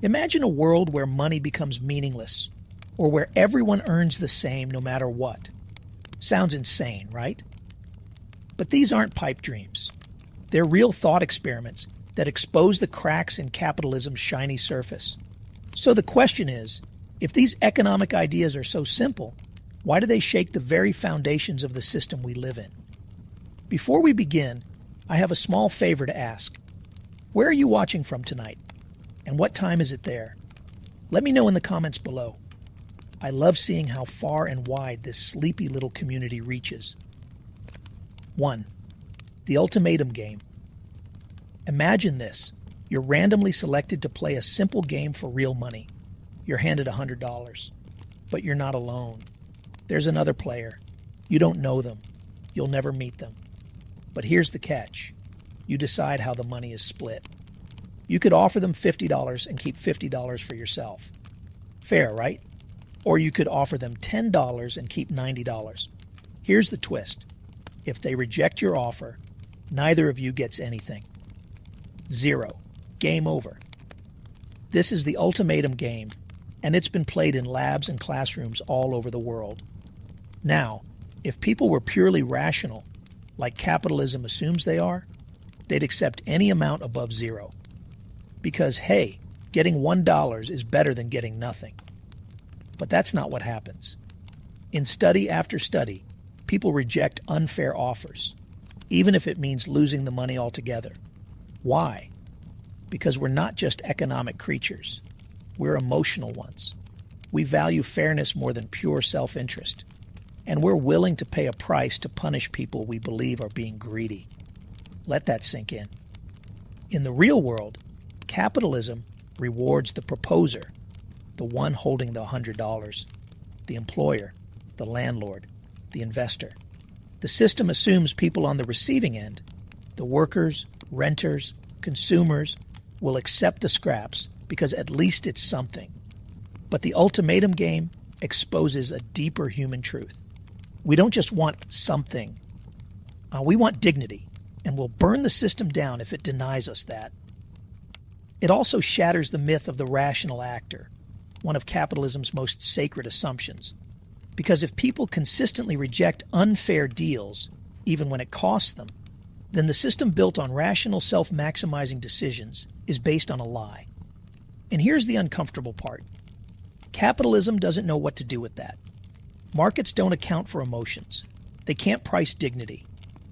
Imagine a world where money becomes meaningless, or where everyone earns the same no matter what. Sounds insane, right? But these aren't pipe dreams. They're real thought experiments that expose the cracks in capitalism's shiny surface. So the question is, if these economic ideas are so simple, why do they shake the very foundations of the system we live in? Before we begin, I have a small favor to ask. Where are you watching from tonight? And what time is it there? Let me know in the comments below. I love seeing how far and wide this sleepy little community reaches. 1. The ultimatum game. Imagine this. You're randomly selected to play a simple game for real money. You're handed $100. But you're not alone. There's another player. You don't know them. You'll never meet them. But here's the catch. You decide how the money is split. You could offer them $50 and keep $50 for yourself. Fair, right? Or you could offer them $10 and keep $90. Here's the twist. If they reject your offer, neither of you gets anything. 0. Game over. This is the ultimatum game, and it's been played in labs and classrooms all over the world. Now, if people were purely rational, like capitalism assumes they are, they'd accept any amount above 0. Because, hey, getting $1 is better than getting nothing. But that's not what happens. In study after study, people reject unfair offers, even if it means losing the money altogether. Why? Because we're not just economic creatures. We're emotional ones. We value fairness more than pure self-interest. And we're willing to pay a price to punish people we believe are being greedy. Let that sink in. In the real world, capitalism rewards the proposer, the one holding the $100, the employer, the landlord, the investor. The system assumes people on the receiving end, the workers, renters, consumers, will accept the scraps because at least it's something. But the ultimatum game exposes a deeper human truth. We don't just want something. We want dignity, and we'll burn the system down if it denies us that. It also shatters the myth of the rational actor, one of capitalism's most sacred assumptions. Because if people consistently reject unfair deals, even when it costs them, then the system built on rational self-maximizing decisions is based on a lie. And here's the uncomfortable part. Capitalism doesn't know what to do with that. Markets don't account for emotions. They can't price dignity.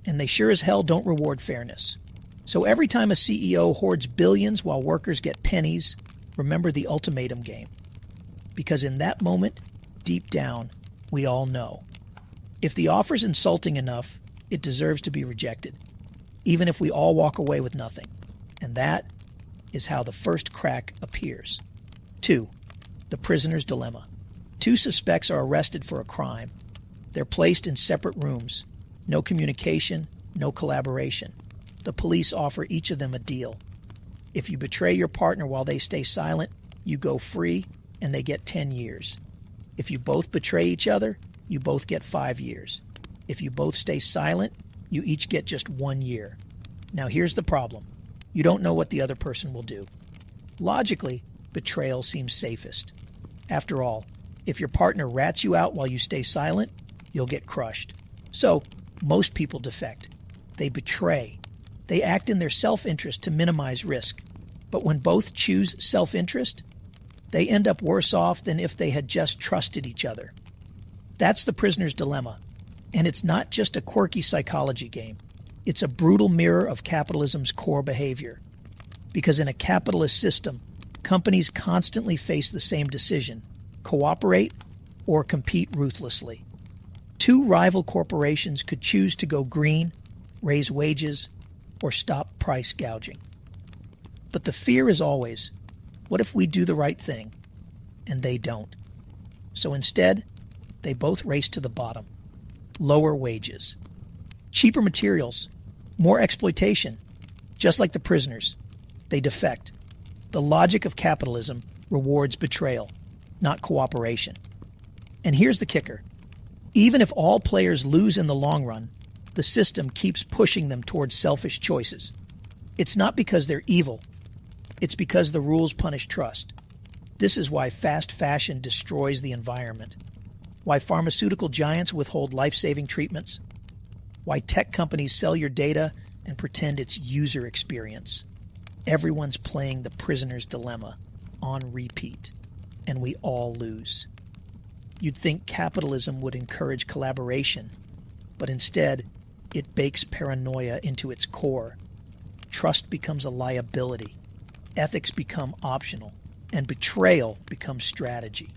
And they sure as hell don't reward fairness. So every time a CEO hoards billions while workers get pennies, remember the ultimatum game. Because in that moment, deep down, we all know. If the offer's insulting enough, it deserves to be rejected, even if we all walk away with nothing. And that is how the first crack appears. 2. The prisoner's dilemma. 2 suspects are arrested for a crime. They're placed in separate rooms. No communication, no collaboration. The police offer each of them a deal. If you betray your partner while they stay silent, you go free and they get 10 years. If you both betray each other, you both get 5 years. If you both stay silent, you each get just 1 year. Now here's the problem. You don't know what the other person will do. Logically, betrayal seems safest. After all, if your partner rats you out while you stay silent, you'll get crushed. So, most people defect. They betray. They act in their self-interest to minimize risk. But when both choose self-interest, they end up worse off than if they had just trusted each other. That's the prisoner's dilemma. And it's not just a quirky psychology game. It's a brutal mirror of capitalism's core behavior. Because in a capitalist system, companies constantly face the same decision: cooperate or compete ruthlessly. 2 rival corporations could choose to go green, raise wages, or stop price gouging. But the fear is always, what if we do the right thing and they don't? So instead, they both race to the bottom. Lower wages, cheaper materials, more exploitation. Just like the prisoners, they defect. The logic of capitalism rewards betrayal, not cooperation. And here's the kicker. Even if all players lose in the long run, the system keeps pushing them towards selfish choices. It's not because they're evil. It's because the rules punish trust. This is why fast fashion destroys the environment, why pharmaceutical giants withhold life-saving treatments, why tech companies sell your data and pretend it's user experience. Everyone's playing the prisoner's dilemma on repeat, and we all lose. You'd think capitalism would encourage collaboration, but instead, it bakes paranoia into its core. Trust becomes a liability, ethics become optional, and betrayal becomes strategy.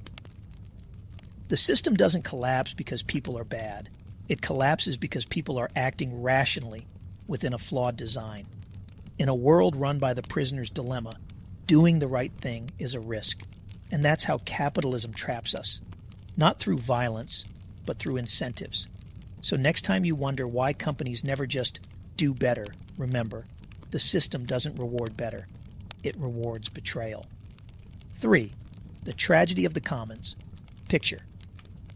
The system doesn't collapse because people are bad. It collapses because people are acting rationally within a flawed design. In a world run by the prisoner's dilemma, doing the right thing is a risk. And that's how capitalism traps us. Not through violence, but through incentives. So next time you wonder why companies never just do better, remember, the system doesn't reward better. It rewards betrayal. 3. The tragedy of the commons. Picture: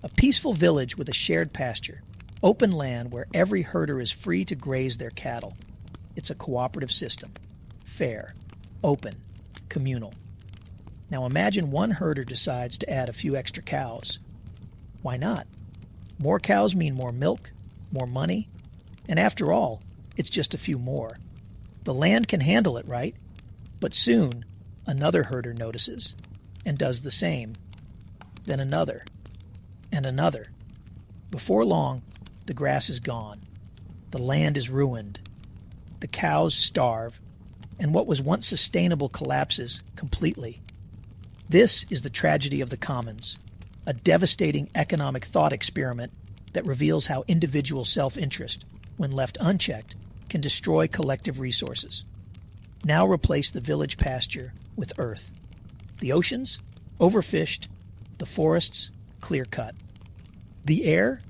a peaceful village with a shared pasture, open land where every herder is free to graze their cattle. It's a cooperative system. Fair, open, communal. Now imagine one herder decides to add a few extra cows. Why not? More cows mean more milk, more money, and after all, it's just a few more. The land can handle it, right? But soon, another herder notices and does the same. Then another, and another. Before long, the grass is gone. The land is ruined. The cows starve, and what was once sustainable collapses completely. This is the tragedy of the commons, a devastating economic thought experiment that reveals how individual self-interest, when left unchecked, can destroy collective resources. Now replace the village pasture with earth. The oceans, overfished. The forests, clear-cut. The air,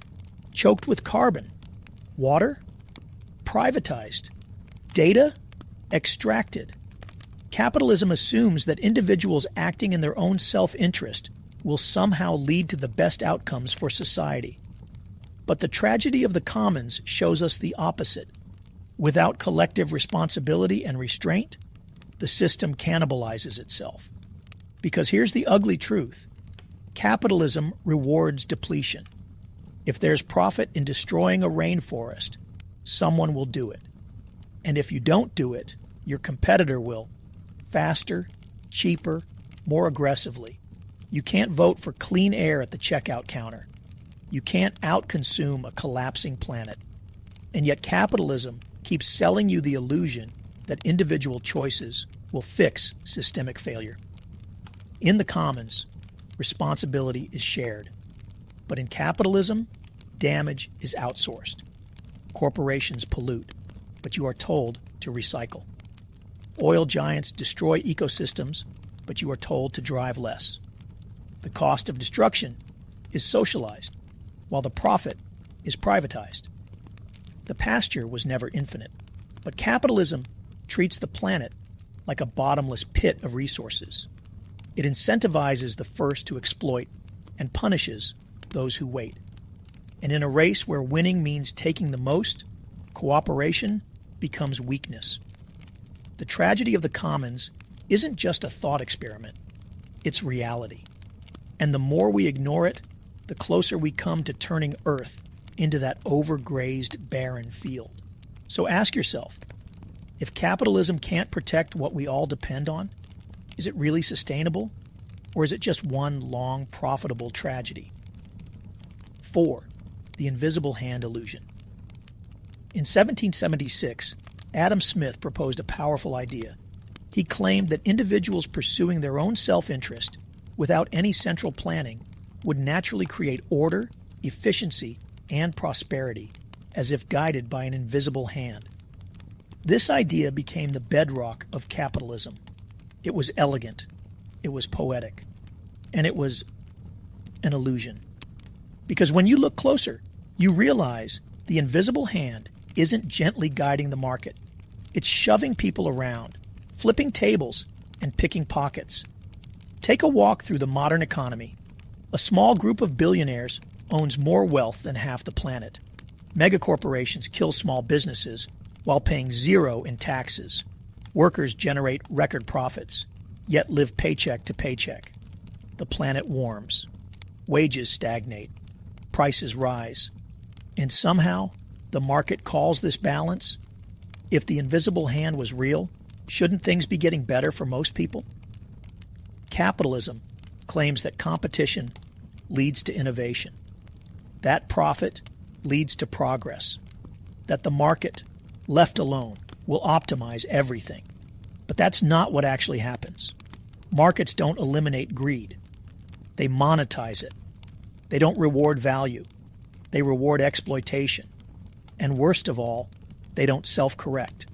choked with carbon. Water, privatized. Data, extracted. Capitalism assumes that individuals acting in their own self-interest will somehow lead to the best outcomes for society. But the tragedy of the commons shows us the opposite. Without collective responsibility and restraint, the system cannibalizes itself. Because here's the ugly truth. Capitalism rewards depletion. If there's profit in destroying a rainforest, someone will do it. And if you don't do it, your competitor will. Faster, cheaper, more aggressively. You can't vote for clean air at the checkout counter. You can't outconsume a collapsing planet. And yet capitalism keeps selling you the illusion that individual choices will fix systemic failure. In the commons, responsibility is shared. But in capitalism, damage is outsourced. Corporations pollute, but you are told to recycle. Oil giants destroy ecosystems, but you are told to drive less. The cost of destruction is socialized, while the profit is privatized. The pasture was never infinite, but capitalism treats the planet like a bottomless pit of resources. It incentivizes the first to exploit and punishes those who wait. And in a race where winning means taking the most, cooperation becomes weakness. The tragedy of the commons isn't just a thought experiment. It's reality. And the more we ignore it, the closer we come to turning Earth into that overgrazed, barren field. So ask yourself, if capitalism can't protect what we all depend on, is it really sustainable? Or is it just one long, profitable tragedy? 4. The invisible hand illusion. In 1776, Adam Smith proposed a powerful idea. He claimed that individuals pursuing their own self-interest without any central planning would naturally create order, efficiency, and prosperity, as if guided by an invisible hand. This idea became the bedrock of capitalism. It was elegant, it was poetic, and it was an illusion. Because when you look closer, you realize the invisible hand isn't gently guiding the market. It's shoving people around, flipping tables, and picking pockets. Take a walk through the modern economy. A small group of billionaires owns more wealth than half the planet. Megacorporations kill small businesses while paying zero in taxes. Workers generate record profits, yet live paycheck to paycheck. The planet warms. Wages stagnate. Prices rise. And somehow, the market calls this balance? If the invisible hand was real, shouldn't things be getting better for most people? Capitalism claims that competition leads to innovation, that profit leads to progress, that the market, left alone, will optimize everything. But that's not what actually happens. Markets don't eliminate greed. They monetize it. They don't reward value. They reward exploitation. And worst of all, they don't self-correct.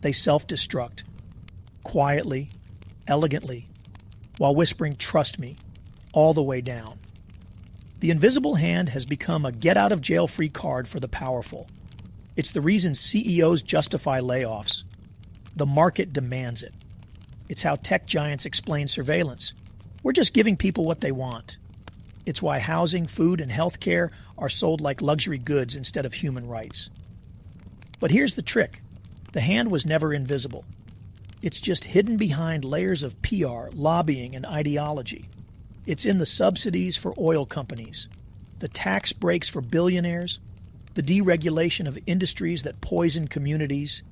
They self-destruct, quietly, elegantly, while whispering, "Trust me," all the way down. The invisible hand has become a get-out-of-jail-free card for the powerful. It's the reason CEOs justify layoffs. The market demands it. It's how tech giants explain surveillance. We're just giving people what they want. It's why housing, food, and health care are sold like luxury goods instead of human rights. But here's the trick. The hand was never invisible. It's just hidden behind layers of PR, lobbying, and ideology. It's in the subsidies for oil companies, the tax breaks for billionaires, the deregulation of industries that poison communities.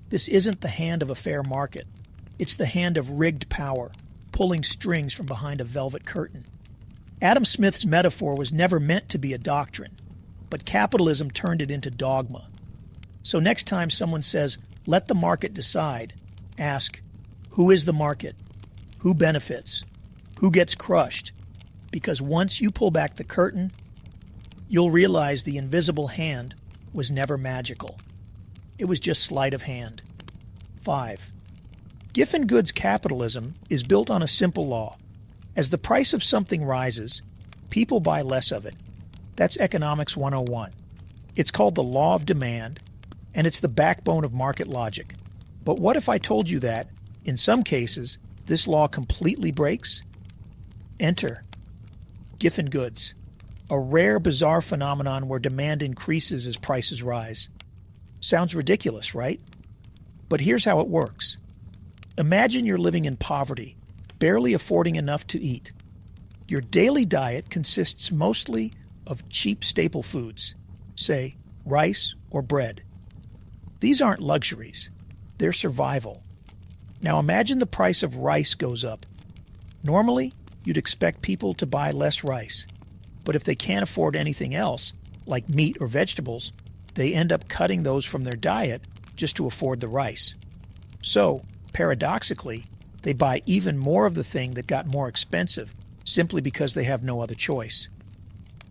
This isn't the hand of a fair market. It's the hand of rigged power, pulling strings from behind a velvet curtain. Adam Smith's metaphor was never meant to be a doctrine, but capitalism turned it into dogma. So next time someone says, "Let the market decide," ask, who is the market? Who benefits? Who gets crushed? Because once you pull back the curtain, you'll realize the invisible hand was never magical. It was just sleight of hand. 5. Giffen goods capitalism is built on a simple law. As the price of something rises, people buy less of it. That's Economics 101. It's called the law of demand, and it's the backbone of market logic. But what if I told you that, in some cases, this law completely breaks? Enter Giffen goods, a rare, bizarre phenomenon where demand increases as prices rise. Sounds ridiculous, right? But here's how it works. Imagine you're living in poverty, barely affording enough to eat. Your daily diet consists mostly of cheap staple foods, say rice or bread. These aren't luxuries, they're survival. Now imagine the price of rice goes up. Normally, you'd expect people to buy less rice, but if they can't afford anything else, like meat or vegetables, they end up cutting those from their diet just to afford the rice. So, paradoxically, they buy even more of the thing that got more expensive simply because they have no other choice.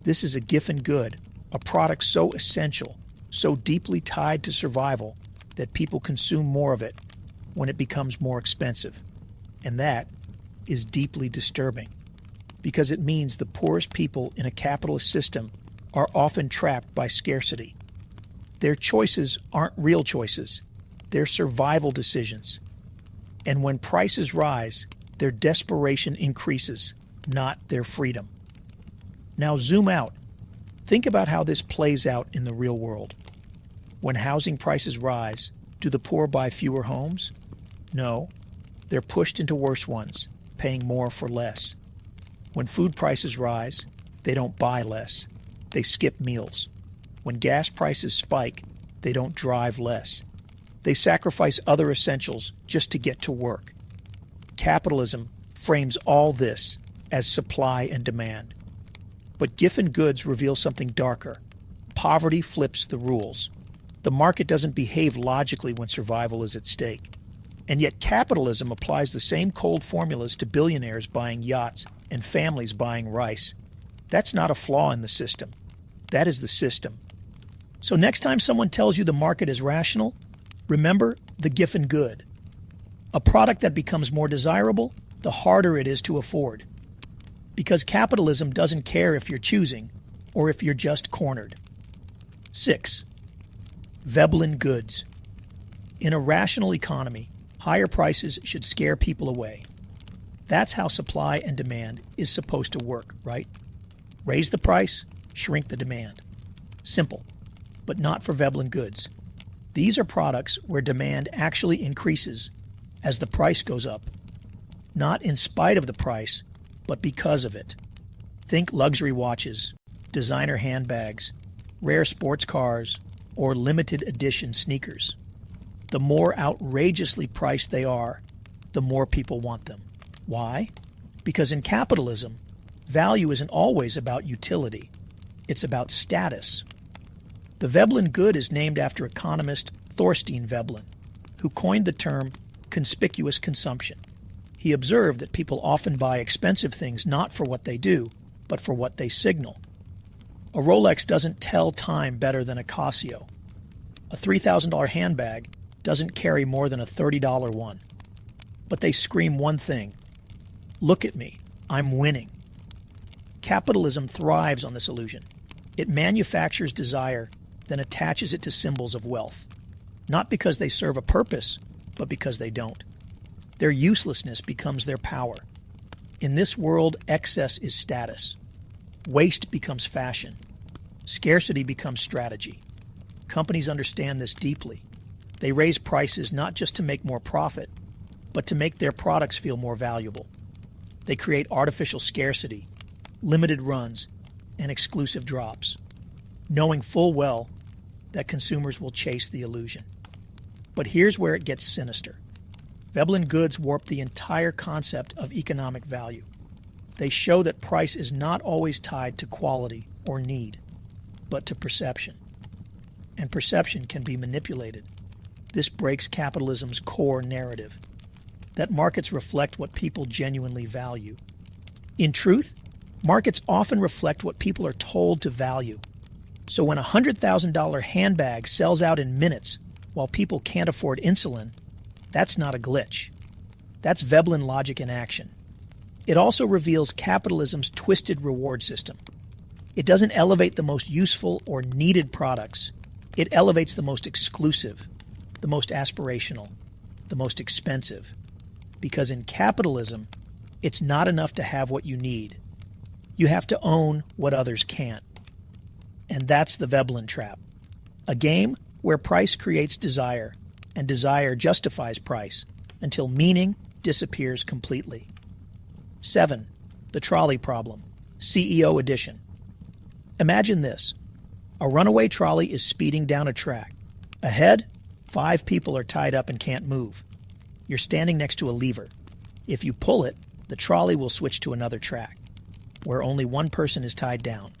This is a Giffen good, a product so essential, so deeply tied to survival that people consume more of it when it becomes more expensive. And that is deeply disturbing because it means the poorest people in a capitalist system are often trapped by scarcity. Their choices aren't real choices. They're survival decisions. And when prices rise, their desperation increases, not their freedom. Now zoom out. Think about how this plays out in the real world. When housing prices rise, do the poor buy fewer homes? No. They're pushed into worse ones, paying more for less. When food prices rise, they don't buy less. They skip meals. When gas prices spike, they don't drive less. They sacrifice other essentials just to get to work. Capitalism frames all this as supply and demand. But Giffen goods reveal something darker. Poverty flips the rules. The market doesn't behave logically when survival is at stake. And yet capitalism applies the same cold formulas to billionaires buying yachts and families buying rice. That's not a flaw in the system. That is the system. So next time someone tells you the market is rational, remember the Giffen good. A product that becomes more desirable, the harder it is to afford. Because capitalism doesn't care if you're choosing or if you're just cornered. 6. Veblen goods. In a rational economy, higher prices should scare people away. That's how supply and demand is supposed to work, right? Raise the price, shrink the demand. Simple, but not for Veblen goods. These are products where demand actually increases as the price goes up, not in spite of the price, but because of it. Think luxury watches, designer handbags, rare sports cars, or limited edition sneakers. The more outrageously priced they are, the more people want them. Why? Because in capitalism, value isn't always about utility. It's about status. The Veblen good is named after economist Thorstein Veblen, who coined the term conspicuous consumption. He observed that people often buy expensive things not for what they do, but for what they signal. A Rolex doesn't tell time better than a Casio. A $3,000 handbag doesn't carry more than a $30 one. But they scream one thing: look at me, I'm winning. Capitalism thrives on this illusion. It manufactures desire, then attaches it to symbols of wealth. Not because they serve a purpose, but because they don't. Their uselessness becomes their power. In this world, excess is status. Waste becomes fashion. Scarcity becomes strategy. Companies understand this deeply. They raise prices not just to make more profit, but to make their products feel more valuable. They create artificial scarcity, limited runs, and exclusive drops, knowing full well that consumers will chase the illusion. But here's where it gets sinister. Veblen goods warp the entire concept of economic value. They show that price is not always tied to quality or need, but to perception. And perception can be manipulated. This breaks capitalism's core narrative, that markets reflect what people genuinely value. In truth, markets often reflect what people are told to value. So when a $100,000 handbag sells out in minutes while people can't afford insulin, that's not a glitch. That's Veblen logic in action. It also reveals capitalism's twisted reward system. It doesn't elevate the most useful or needed products. It elevates the most exclusive, the most aspirational, the most expensive. Because in capitalism, it's not enough to have what you need. You have to own what others can't. And that's the Veblen trap. A game where price creates desire, and desire justifies price, until meaning disappears completely. 7. The trolley problem, CEO edition. Imagine this. A runaway trolley is speeding down a track. Ahead, 5 people are tied up and can't move. You're standing next to a lever. If you pull it, the trolley will switch to another track, where only one person is tied down.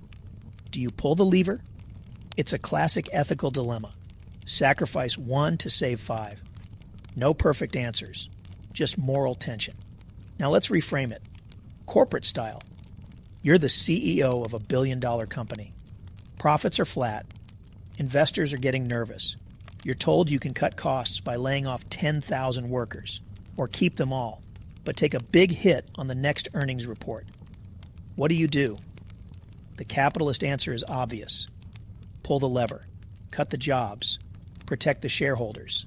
Do you pull the lever? It's a classic ethical dilemma. Sacrifice 1 to save 5. No perfect answers, just moral tension. Now let's reframe it. Corporate style. You're the CEO of a billion-dollar company. Profits are flat. Investors are getting nervous. You're told you can cut costs by laying off 10,000 workers, or keep them all, but take a big hit on the next earnings report. What do? The capitalist answer is obvious. Pull the lever, cut the jobs, protect the shareholders,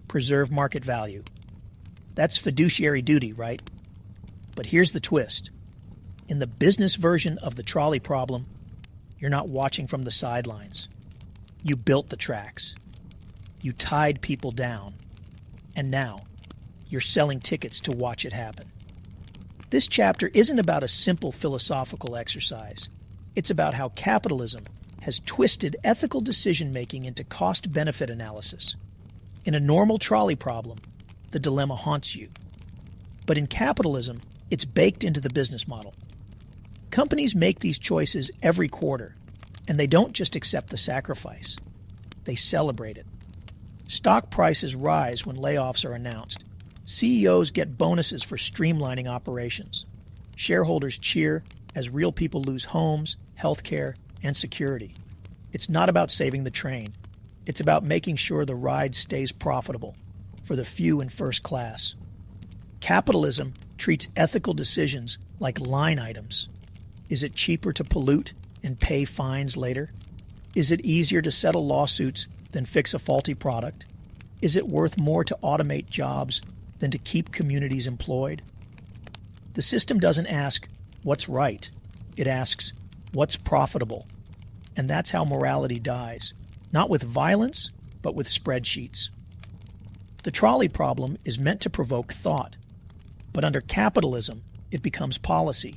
preserve market value. That's fiduciary duty, right? But here's the twist. In the business version of the trolley problem, you're not watching from the sidelines. You built the tracks. You tied people down. And now, you're selling tickets to watch it happen. This chapter isn't about a simple philosophical exercise. It's about how capitalism has twisted ethical decision-making into cost-benefit analysis. In a normal trolley problem, the dilemma haunts you. But in capitalism, it's baked into the business model. Companies make these choices every quarter, and they don't just accept the sacrifice. They celebrate it. Stock prices rise when layoffs are announced. CEOs get bonuses for streamlining operations. Shareholders cheer as real people lose homes, healthcare, and security. It's not about saving the train. It's about making sure the ride stays profitable for the few in first class. Capitalism treats ethical decisions like line items. Is it cheaper to pollute and pay fines later? Is it easier to settle lawsuits than fix a faulty product? Is it worth more to automate jobs than to keep communities employed? The system doesn't ask what's right. It asks what's profitable. And that's how morality dies. Not with violence, but with spreadsheets. The trolley problem is meant to provoke thought, but under capitalism, it becomes policy,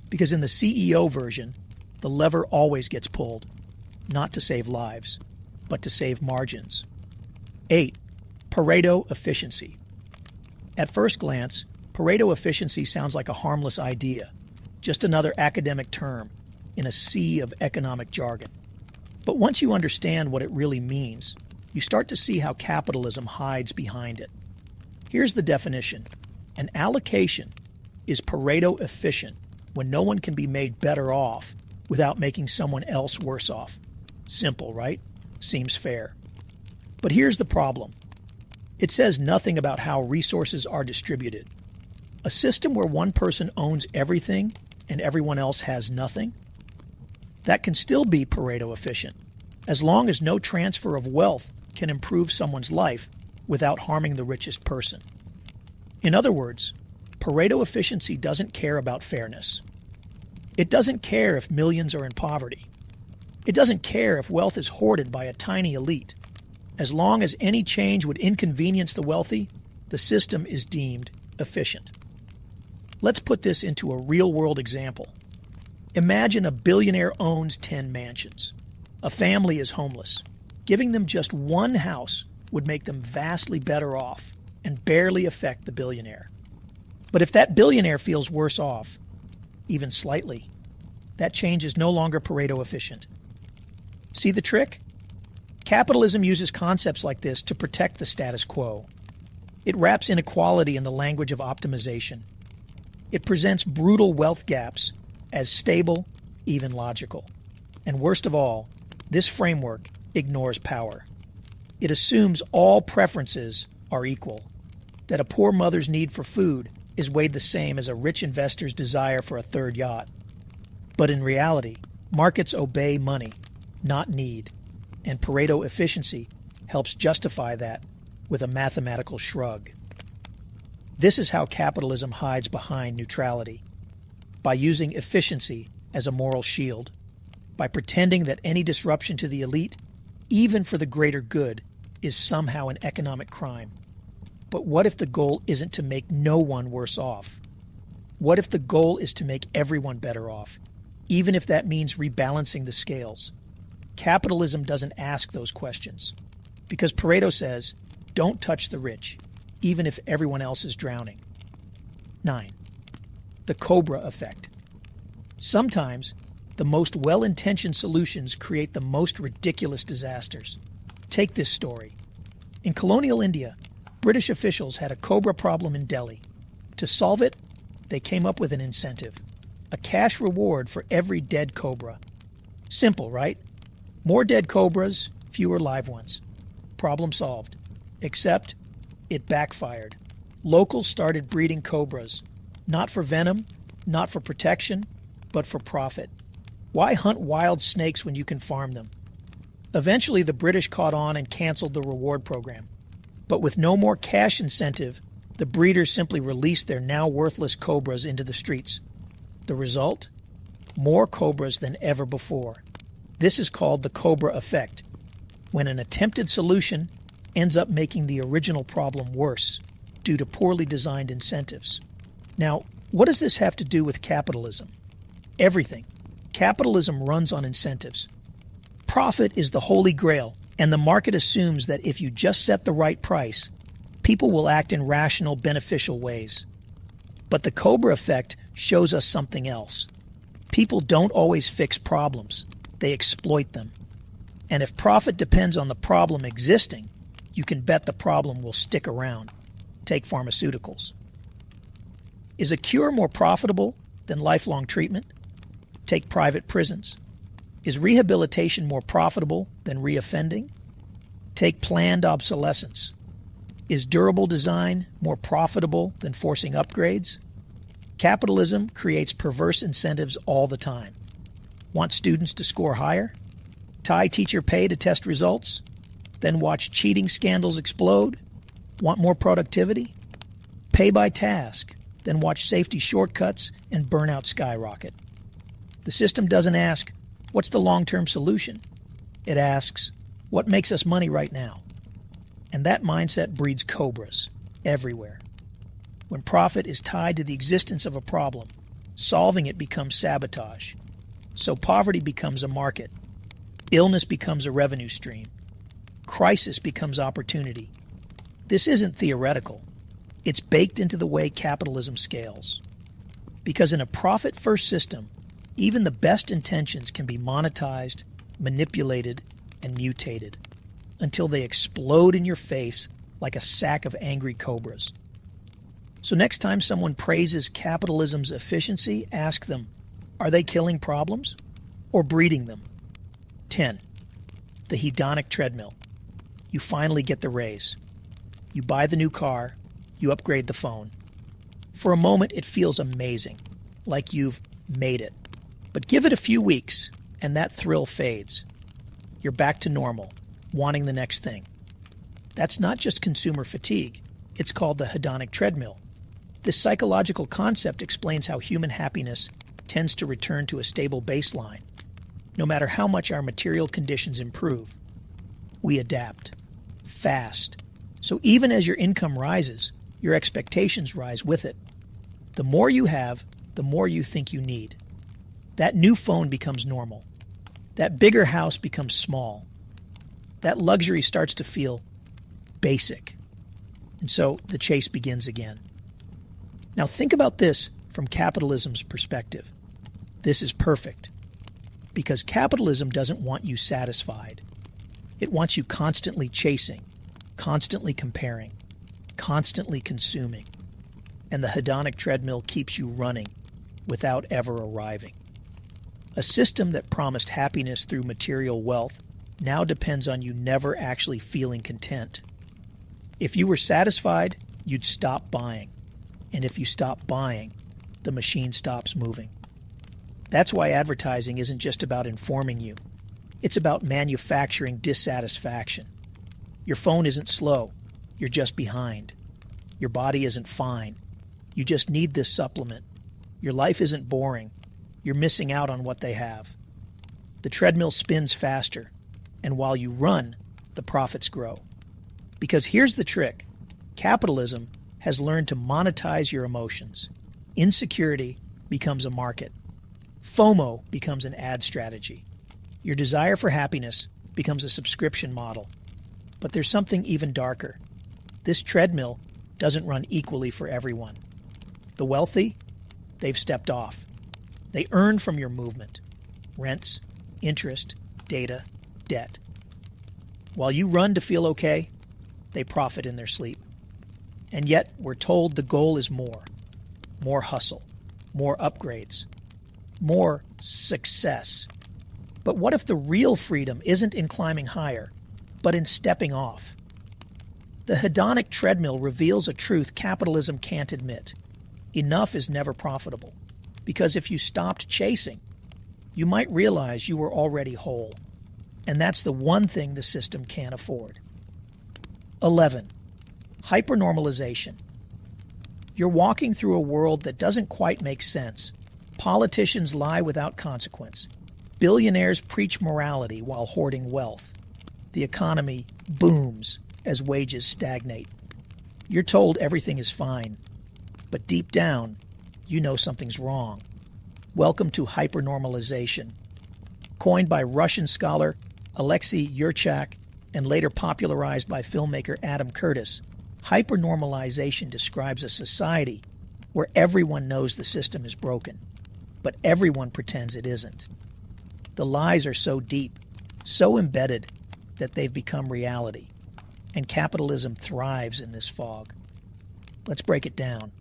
because in the CEO version, the lever always gets pulled, not to save lives, but to save margins. 8. Pareto efficiency. At first glance, Pareto efficiency sounds like a harmless idea, just another academic term in a sea of economic jargon. But once you understand what it really means, you start to see how capitalism hides behind it. Here's the definition. An allocation is Pareto efficient when no one can be made better off without making someone else worse off. Simple, right? Seems fair. But here's the problem. It says nothing about how resources are distributed. A system where one person owns everything and everyone else has nothing? That can still be Pareto efficient, as long as no transfer of wealth can improve someone's life without harming the richest person. In other words, Pareto efficiency doesn't care about fairness. It doesn't care if millions are in poverty. It doesn't care if wealth is hoarded by a tiny elite. As long as any change would inconvenience the wealthy, the system is deemed efficient. Let's put this into a real-world example. Imagine a billionaire owns 10 mansions. A family is homeless. Giving them just one house would make them vastly better off and barely affect the billionaire. But if that billionaire feels worse off, even slightly, that change is no longer Pareto efficient. See the trick? Capitalism uses concepts like this to protect the status quo. It wraps inequality in the language of optimization. It presents brutal wealth gaps as stable, even logical. And worst of all, this framework ignores power. It assumes all preferences are equal, that a poor mother's need for food is weighed the same as a rich investor's desire for a third yacht. But in reality, markets obey money, not need, and Pareto efficiency helps justify that with a mathematical shrug. This is how capitalism hides behind neutrality, by using efficiency as a moral shield, by pretending that any disruption to the elite, even for the greater good, is somehow an economic crime. But what if the goal isn't to make no one worse off? What if the goal is to make everyone better off, even if that means rebalancing the scales? Capitalism doesn't ask those questions, because Pareto says, don't touch the rich, even if everyone else is drowning. 9. The Cobra effect. Sometimes, the most well-intentioned solutions create the most ridiculous disasters. Take this story. In colonial India, British officials had a cobra problem in Delhi. To solve it, they came up with an incentive, a cash reward for every dead cobra. Simple, right? More dead cobras, fewer live ones. Problem solved. Except, it backfired. Locals started breeding cobras, not for venom, not for protection, but for profit. Why hunt wild snakes when you can farm them? Eventually, the British caught on and canceled the reward program. But with no more cash incentive, the breeders simply released their now worthless cobras into the streets. The result? More cobras than ever before. This is called the Cobra effect, when an attempted solution ends up making the original problem worse due to poorly designed incentives. Now, what does this have to do with capitalism? Everything. Capitalism runs on incentives. Profit is the holy grail, and the market assumes that if you just set the right price, people will act in rational, beneficial ways. But the Cobra effect shows us something else. People don't always fix problems. They exploit them. And if profit depends on the problem existing, you can bet the problem will stick around. Take pharmaceuticals. Is a cure more profitable than lifelong treatment? Take private prisons. Is rehabilitation more profitable than reoffending? Take planned obsolescence. Is durable design more profitable than forcing upgrades? Capitalism creates perverse incentives all the time. Want students to score higher? Tie teacher pay to test results? Then watch cheating scandals explode? Want more productivity? Pay by task, then watch safety shortcuts and burnout skyrocket. The system doesn't ask, what's the long-term solution? It asks, what makes us money right now? And that mindset breeds cobras everywhere. When profit is tied to the existence of a problem, solving it becomes sabotage. So poverty becomes a market. Illness becomes a revenue stream. Crisis becomes opportunity. This isn't theoretical. It's baked into the way capitalism scales. Because in a profit-first system, even the best intentions can be monetized, manipulated, and mutated until they explode in your face like a sack of angry cobras. So next time someone praises capitalism's efficiency, ask them, are they killing problems or breeding them? 10. The hedonic treadmill. You finally get the raise. You buy the new car. You upgrade the phone. For a moment, it feels amazing, like you've made it. But give it a few weeks, and that thrill fades. You're back to normal, wanting the next thing. That's not just consumer fatigue. It's called the hedonic treadmill. This psychological concept explains how human happiness tends to return to a stable baseline, no matter how much our material conditions improve. We adapt fast. So even as your income rises, your expectations rise with it. The more you have, the more you think you need. That new phone becomes normal. That bigger house becomes small. That luxury starts to feel basic. And so the chase begins again. Now think about this from capitalism's perspective. This is perfect. Because capitalism doesn't want you satisfied. It wants you constantly chasing, constantly comparing, constantly consuming. And the hedonic treadmill keeps you running without ever arriving. A system that promised happiness through material wealth now depends on you never actually feeling content. If you were satisfied, you'd stop buying. And if you stop buying, the machine stops moving. That's why advertising isn't just about informing you. It's about manufacturing dissatisfaction. Your phone isn't slow. You're just behind. Your body isn't fine. You just need this supplement. Your life isn't boring. You're missing out on what they have. The treadmill spins faster, and while you run, the profits grow. Because here's the trick. Capitalism has learned to monetize your emotions. Insecurity becomes a market. FOMO becomes an ad strategy. Your desire for happiness becomes a subscription model. But there's something even darker. This treadmill doesn't run equally for everyone. The wealthy, they've stepped off. They earn from your movement. Rents, interest, data, debt. While you run to feel okay, they profit in their sleep. And yet we're told the goal is more. More hustle, more upgrades, more success. But what if the real freedom isn't in climbing higher, but in stepping off? The hedonic treadmill reveals a truth capitalism can't admit. Enough is never profitable. Because if you stopped chasing, you might realize you were already whole. And that's the one thing the system can't afford. 11. Hypernormalization. You're walking through a world that doesn't quite make sense. Politicians lie without consequence. Billionaires preach morality while hoarding wealth. The economy booms as wages stagnate. You're told everything is fine, but deep down, you know something's wrong. Welcome to hypernormalization. Coined by Russian scholar Alexei Yurchak and later popularized by filmmaker Adam Curtis, hypernormalization describes a society where everyone knows the system is broken, but everyone pretends it isn't. The lies are so deep, so embedded, that they've become reality, and capitalism thrives in this fog. Let's break it down.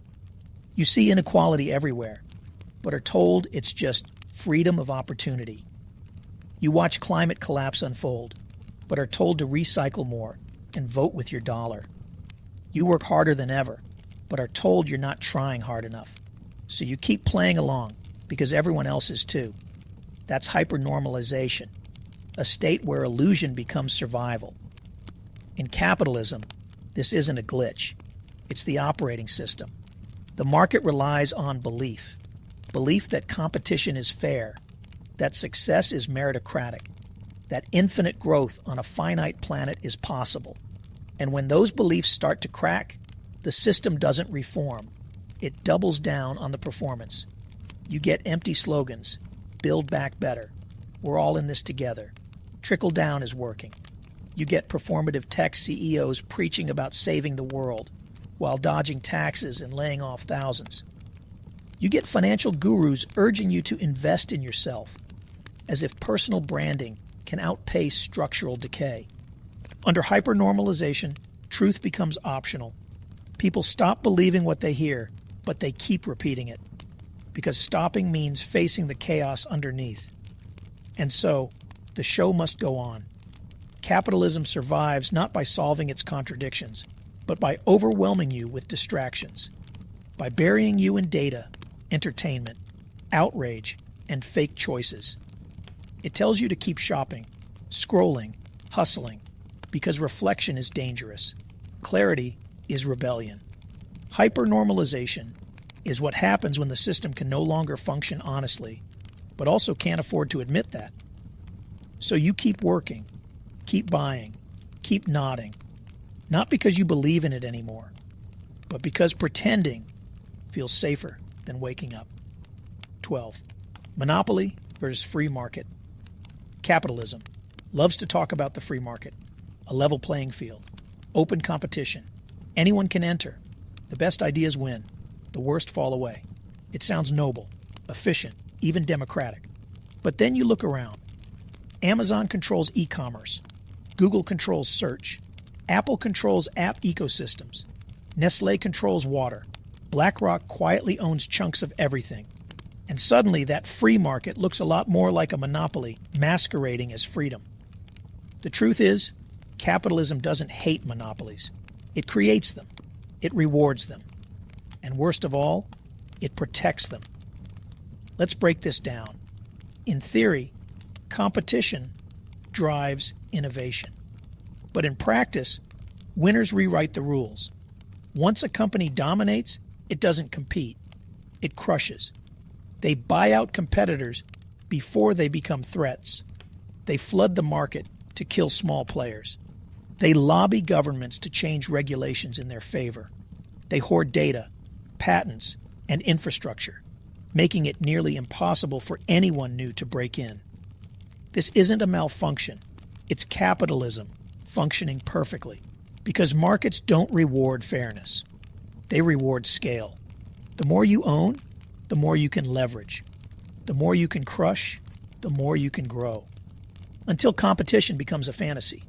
You see inequality everywhere, but are told it's just freedom of opportunity. You watch climate collapse unfold, but are told to recycle more and vote with your dollar. You work harder than ever, but are told you're not trying hard enough. So you keep playing along because everyone else is too. That's hypernormalization, a state where illusion becomes survival. In capitalism, this isn't a glitch. It's the operating system. The market relies on belief that competition is fair, that success is meritocratic, that infinite growth on a finite planet is possible. And when those beliefs start to crack, the system doesn't reform. It doubles down on the performance. You get empty slogans. Build back better. We're all in this together. Trickle down is working. You get performative tech CEOs preaching about saving the world while dodging taxes and laying off thousands. You get financial gurus urging you to invest in yourself, as if personal branding can outpace structural decay. Under hypernormalization, truth becomes optional. People stop believing what they hear, but they keep repeating it, because stopping means facing the chaos underneath. And so, the show must go on. Capitalism survives not by solving its contradictions, but by overwhelming you with distractions, by burying you in data, entertainment, outrage, and fake choices. It tells you to keep shopping, scrolling, hustling, because reflection is dangerous. Clarity is rebellion. Hypernormalization is what happens when the system can no longer function honestly, but also can't afford to admit that. So you keep working, keep buying, keep nodding, not because you believe in it anymore, but because pretending feels safer than waking up. 12. Monopoly versus free market. Capitalism loves to talk about the free market, a level playing field, open competition. Anyone can enter. The best ideas win. The worst fall away. It sounds noble, efficient, even democratic. But then you look around. Amazon controls e-commerce. Google controls search. Apple controls app ecosystems. Nestlé controls water. BlackRock quietly owns chunks of everything. And suddenly that free market looks a lot more like a monopoly masquerading as freedom. The truth is, capitalism doesn't hate monopolies. It creates them. It rewards them. And worst of all, it protects them. Let's break this down. In theory, competition drives innovation. But in practice, winners rewrite the rules. Once a company dominates, it doesn't compete. It crushes. They buy out competitors before they become threats. They flood the market to kill small players. They lobby governments to change regulations in their favor. They hoard data, patents, and infrastructure, making it nearly impossible for anyone new to break in. This isn't a malfunction. It's capitalism functioning perfectly, because markets don't reward fairness. They reward scale. The more you own, the more you can leverage. The more you can crush, the more you can grow. Until competition becomes a fantasy.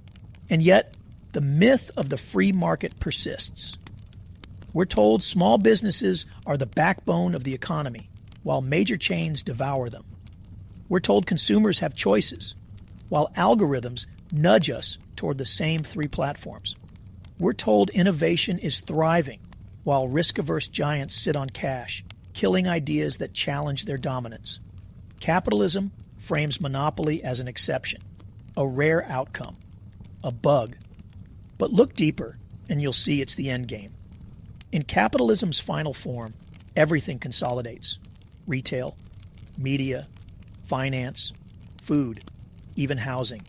And yet, the myth of the free market persists. We're told small businesses are the backbone of the economy, while major chains devour them. We're told consumers have choices, while algorithms nudge us toward the same three platforms. We're told innovation is thriving, while risk-averse giants sit on cash, killing ideas that challenge their dominance. Capitalism frames monopoly as an exception, a rare outcome, a bug. But look deeper, and you'll see it's the end game. In capitalism's final form, everything consolidates. Retail, media, finance, food, even housing.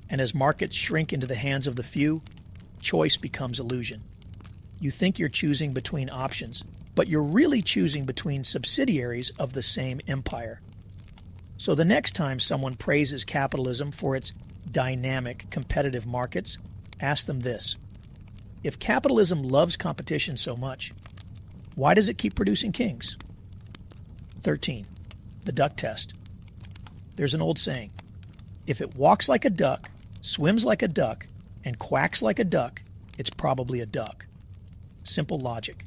And as markets shrink into the hands of the few, choice becomes illusion. You think you're choosing between options, but you're really choosing between subsidiaries of the same empire. So the next time someone praises capitalism for its dynamic, competitive markets, ask them this. If capitalism loves competition so much, why does it keep producing kings? 13. The duck test. There's an old saying. If it walks like a duck, swims like a duck, and quacks like a duck, it's probably a duck. Simple logic.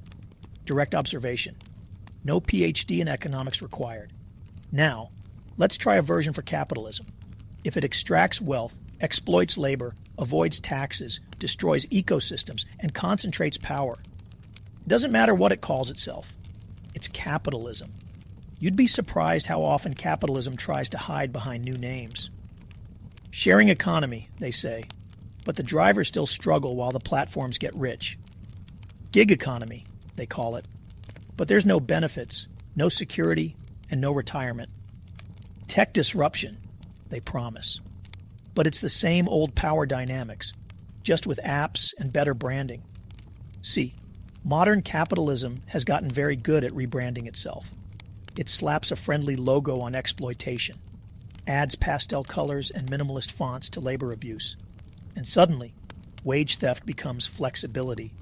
Direct observation. No PhD in economics required. Now, let's try a version for capitalism. If it extracts wealth, exploits labor, avoids taxes, destroys ecosystems, and concentrates power, it doesn't matter what it calls itself. It's capitalism. You'd be surprised how often capitalism tries to hide behind new names. Sharing economy, they say, but the drivers still struggle while the platforms get rich. Gig economy, they call it, but there's no benefits, no security, and no retirement. Tech disruption, they promise. But it's the same old power dynamics. just with apps and better branding. C. Modern capitalism has gotten very good at rebranding itself. It slaps a friendly logo on exploitation, adds pastel colors and minimalist fonts to labor abuse, and suddenly, wage theft becomes flexibility,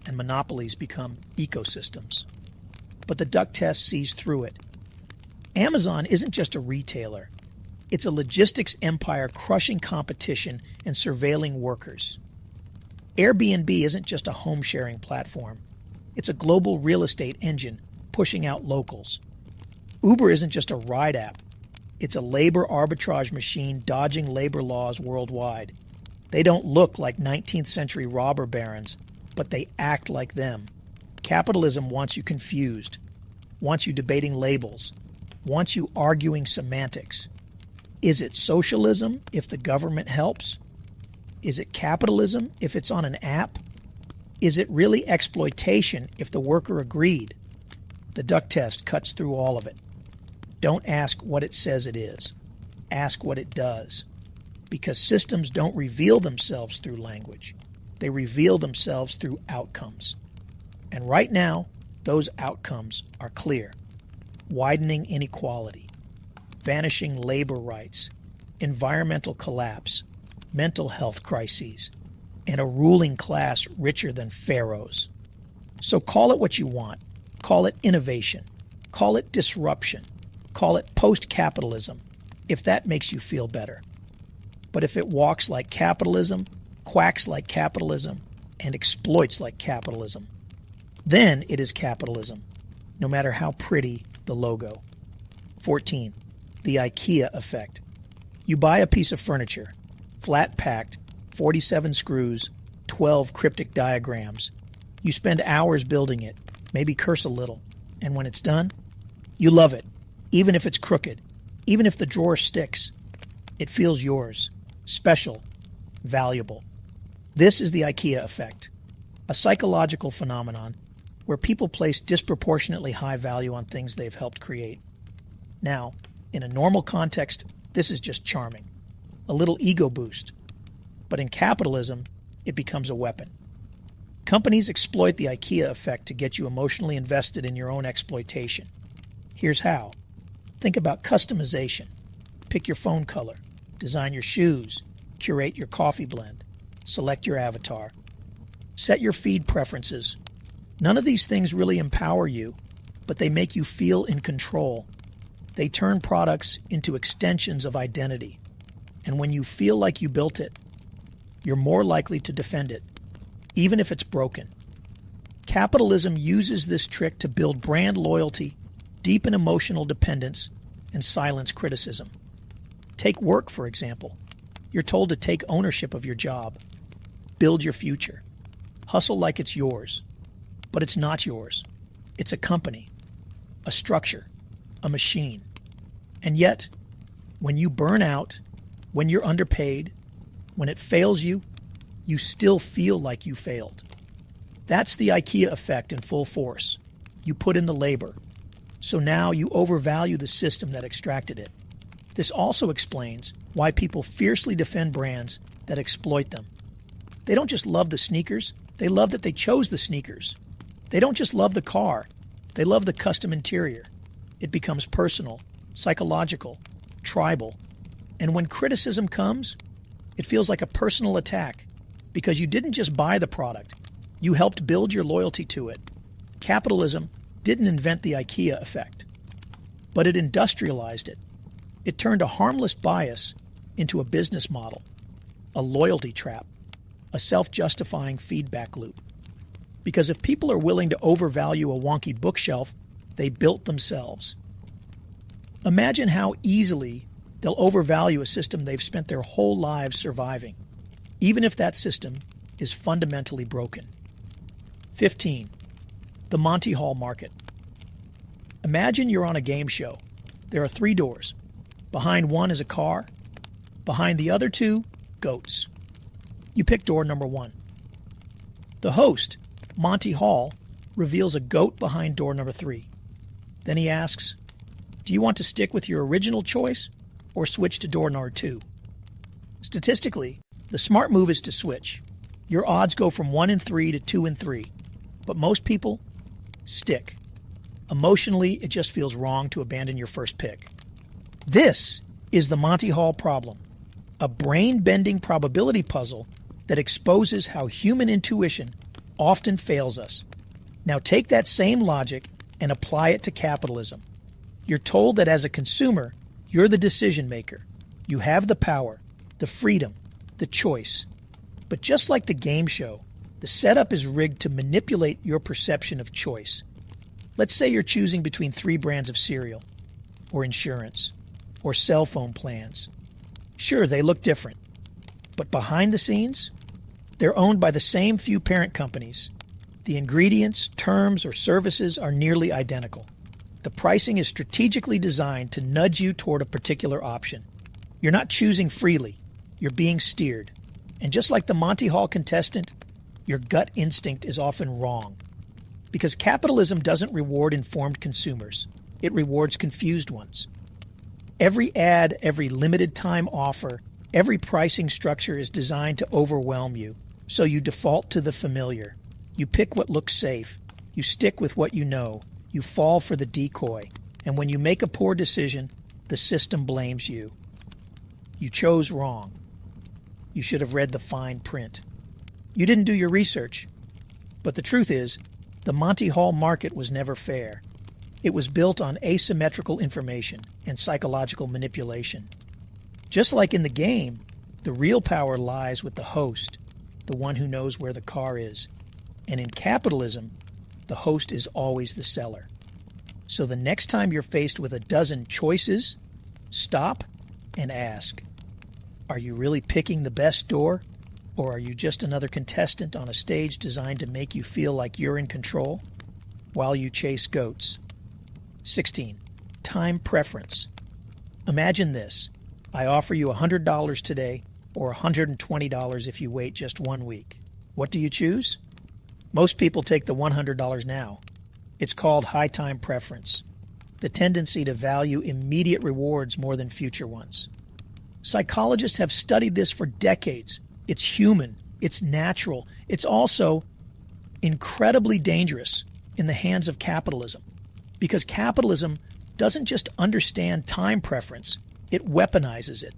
and monopolies become ecosystems. But the duck test sees through it. Amazon isn't just a retailer. It's a logistics empire crushing competition and surveilling workers. Airbnb isn't just a home-sharing platform. It's a global real estate engine pushing out locals. Uber isn't just a ride app. It's a labor arbitrage machine dodging labor laws worldwide. They don't look like 19th century robber barons, but they act like them. Capitalism wants you confused, wants you debating labels, wants you arguing semantics. Is it socialism if the government helps? Is it capitalism if it's on an app? Is it really exploitation if the worker agreed? The duck test cuts through all of it. Don't ask what it says it is. Ask what it does. Because systems don't reveal themselves through language. They reveal themselves through outcomes. And right now, those outcomes are clear. Widening inequality, vanishing labor rights, environmental collapse, mental health crises, and a ruling class richer than pharaohs. So call it what you want. Call it innovation. Call it disruption. Call it post-capitalism, if that makes you feel better. But if it walks like capitalism, quacks like capitalism, and exploits like capitalism, then it is capitalism, no matter how pretty the logo. 14. The IKEA effect. You buy a piece of furniture, flat-packed, 47 screws, 12 cryptic diagrams. You spend hours building it, maybe curse a little, and when it's done, you love it, even if it's crooked, even if the drawer sticks. It feels yours, special, valuable. This is the IKEA effect, a psychological phenomenon where people place disproportionately high value on things they've helped create. Now, in a normal context, this is just charming, a little ego boost. But in capitalism, it becomes a weapon. Companies exploit the IKEA effect to get you emotionally invested in your own exploitation. Here's how. Think about customization. Pick your phone color, design your shoes, curate your coffee blend, select your avatar, set your feed preferences. None of these things really empower you, but they make you feel in control. They turn products into extensions of identity. And when you feel like you built it, you're more likely to defend it, even if it's broken. Capitalism uses this trick to build brand loyalty, deepen emotional dependence, and silence criticism. Take work, for example. You're told to take ownership of your job, build your future, hustle like it's yours. But it's not yours. It's a company, a structure, a machine. And yet, when you burn out, when you're underpaid, when it fails you, you still feel like you failed. That's the IKEA effect in full force. You put in the labor. So now you overvalue the system that extracted it. This also explains why people fiercely defend brands that exploit them. They don't just love the sneakers, they love that they chose the sneakers. They don't just love the car, they love the custom interior. It becomes personal, psychological, tribal. And when criticism comes, it feels like a personal attack because you didn't just buy the product, you helped build your loyalty to it. Capitalism didn't invent the IKEA effect, but it industrialized it. It turned a harmless bias into a business model, a loyalty trap, a self-justifying feedback loop. Because if people are willing to overvalue a wonky bookshelf, they built themselves. Imagine how easily they'll overvalue a system they've spent their whole lives surviving, even if that system is fundamentally broken. 15. The Monty Hall market. Imagine you're on a game show. There are 3 doors. Behind one is a car. Behind the other 2, goats. You pick door number 1. The host, Monty Hall, reveals a goat behind door number 3. Then he asks, do you want to stick with your original choice or switch to door number 2? Statistically, the smart move is to switch. Your odds go from 1 in 3 to 2 in 3. But most people stick. Emotionally, it just feels wrong to abandon your first pick. This is the Monty Hall problem, a brain-bending probability puzzle that exposes how human intuition often fails us. Now take that same logic and apply it to capitalism. You're told that as a consumer, you're the decision maker. You have the power, the freedom, the choice. But just like the game show, the setup is rigged to manipulate your perception of choice. Let's say you're choosing between 3 brands of cereal, or insurance, or cell phone plans. Sure, they look different, but behind the scenes, they're owned by the same few parent companies. The ingredients, terms, or services are nearly identical. The pricing is strategically designed to nudge you toward a particular option. You're not choosing freely, you're being steered. And just like the Monty Hall contestant, your gut instinct is often wrong. Because capitalism doesn't reward informed consumers, it rewards confused ones. Every ad, every limited time offer, every pricing structure is designed to overwhelm you, so you default to the familiar. You pick what looks safe, you stick with what you know, you fall for the decoy, and when you make a poor decision, the system blames you. You chose wrong. You should have read the fine print. You didn't do your research. But the truth is, the Monty Hall market was never fair. It was built on asymmetrical information and psychological manipulation. Just like in the game, the real power lies with the host, the one who knows where the car is. And in capitalism, the host is always the seller. So the next time you're faced with a dozen choices, stop and ask, are you really picking the best door? Or are you just another contestant on a stage designed to make you feel like you're in control while you chase goats? 16. Time preference. Imagine this. I offer you $100 today or $120 if you wait just 1 week. What do you choose? Most people take the $100 now. It's called high time preference, the tendency to value immediate rewards more than future ones. Psychologists have studied this for decades. It's human. It's natural. It's also incredibly dangerous in the hands of capitalism, because capitalism doesn't just understand time preference, it weaponizes it.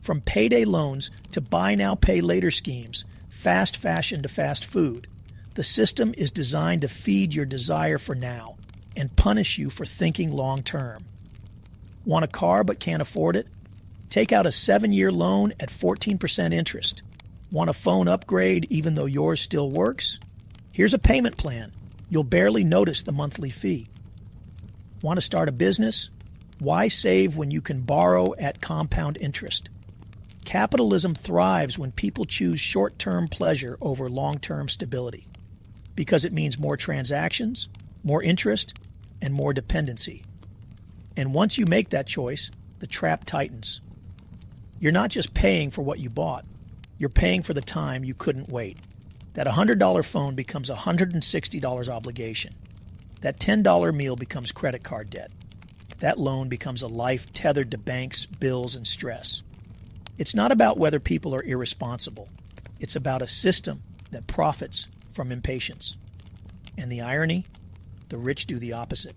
From payday loans to buy now, pay later schemes, fast fashion to fast food, the system is designed to feed your desire for now and punish you for thinking long term. Want a car but can't afford it? Take out a 7-year loan at 14% interest. Want a phone upgrade even though yours still works? Here's a payment plan. You'll barely notice the monthly fee. Want to start a business? Why save when you can borrow at compound interest? Capitalism thrives when people choose short-term pleasure over long-term stability, because it means more transactions, more interest, and more dependency. And once you make that choice, the trap tightens. You're not just paying for what you bought. You're paying for the time you couldn't wait. That $100 phone becomes a $160 obligation. That $10 meal becomes credit card debt. That loan becomes a life tethered to banks, bills, and stress. It's not about whether people are irresponsible. It's about a system that profits from impatience. And the irony? The rich do the opposite.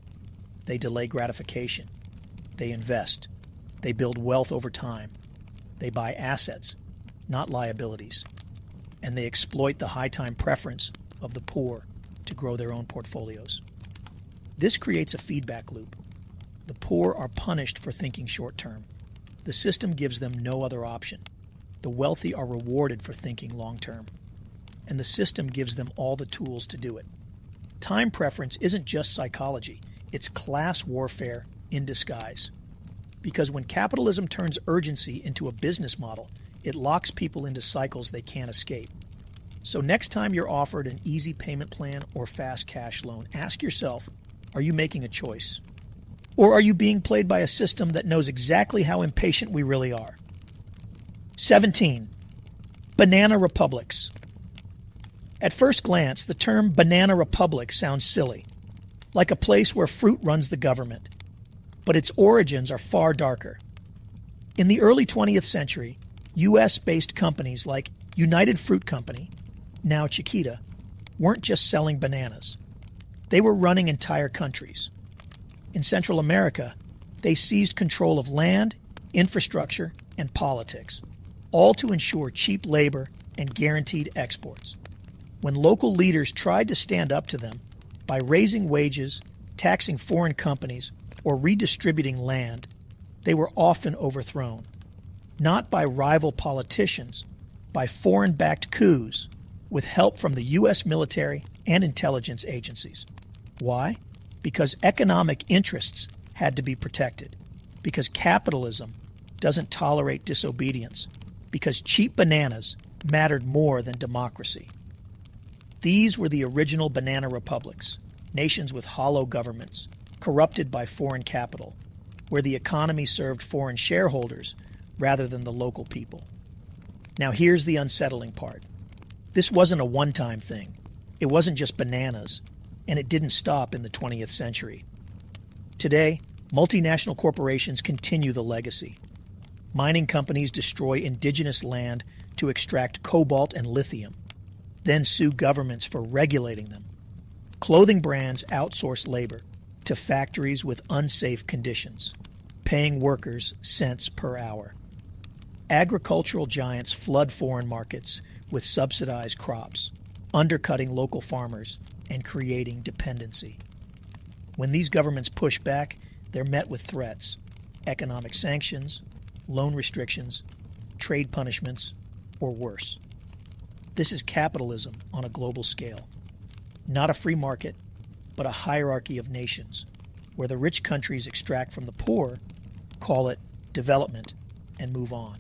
They delay gratification. They invest. They build wealth over time. They buy assets, not liabilities. And they exploit the high time preference of the poor to grow their own portfolios. This creates a feedback loop. The poor are punished for thinking short term. The system gives them no other option. The wealthy are rewarded for thinking long term. And the system gives them all the tools to do it. Time preference isn't just psychology. It's class warfare in disguise. Because when capitalism turns urgency into a business model, it locks people into cycles they can't escape. So next time you're offered an easy payment plan or fast cash loan, ask yourself, are you making a choice? Or are you being played by a system that knows exactly how impatient we really are? 17. Banana republics. At first glance, the term banana republic sounds silly, like a place where fruit runs the government. But its origins are far darker. In the early 20th century, U.S.-based companies like United Fruit Company, now Chiquita, weren't just selling bananas. They were running entire countries. In Central America, they seized control of land, infrastructure, and politics, all to ensure cheap labor and guaranteed exports. When local leaders tried to stand up to them by raising wages, taxing foreign companies, or redistributing land, they were often overthrown, not by rival politicians, by foreign-backed coups with help from the U.S. military and intelligence agencies. Why? Because economic interests had to be protected, because capitalism doesn't tolerate disobedience, because cheap bananas mattered more than democracy. These were the original banana republics, nations with hollow governments, corrupted by foreign capital, where the economy served foreign shareholders rather than the local people. Now here's the unsettling part. This wasn't a one-time thing. It wasn't just bananas, and it didn't stop in the 20th century. Today, multinational corporations continue the legacy. Mining companies destroy indigenous land to extract cobalt and lithium, then sue governments for regulating them. Clothing brands outsource labor to factories with unsafe conditions, paying workers cents per hour. Agricultural giants flood foreign markets with subsidized crops, undercutting local farmers and creating dependency. When these governments push back, they're met with threats, economic sanctions, loan restrictions, trade punishments, or worse. This is capitalism on a global scale. Not a free market, but a hierarchy of nations, where the rich countries extract from the poor, call it development, and move on.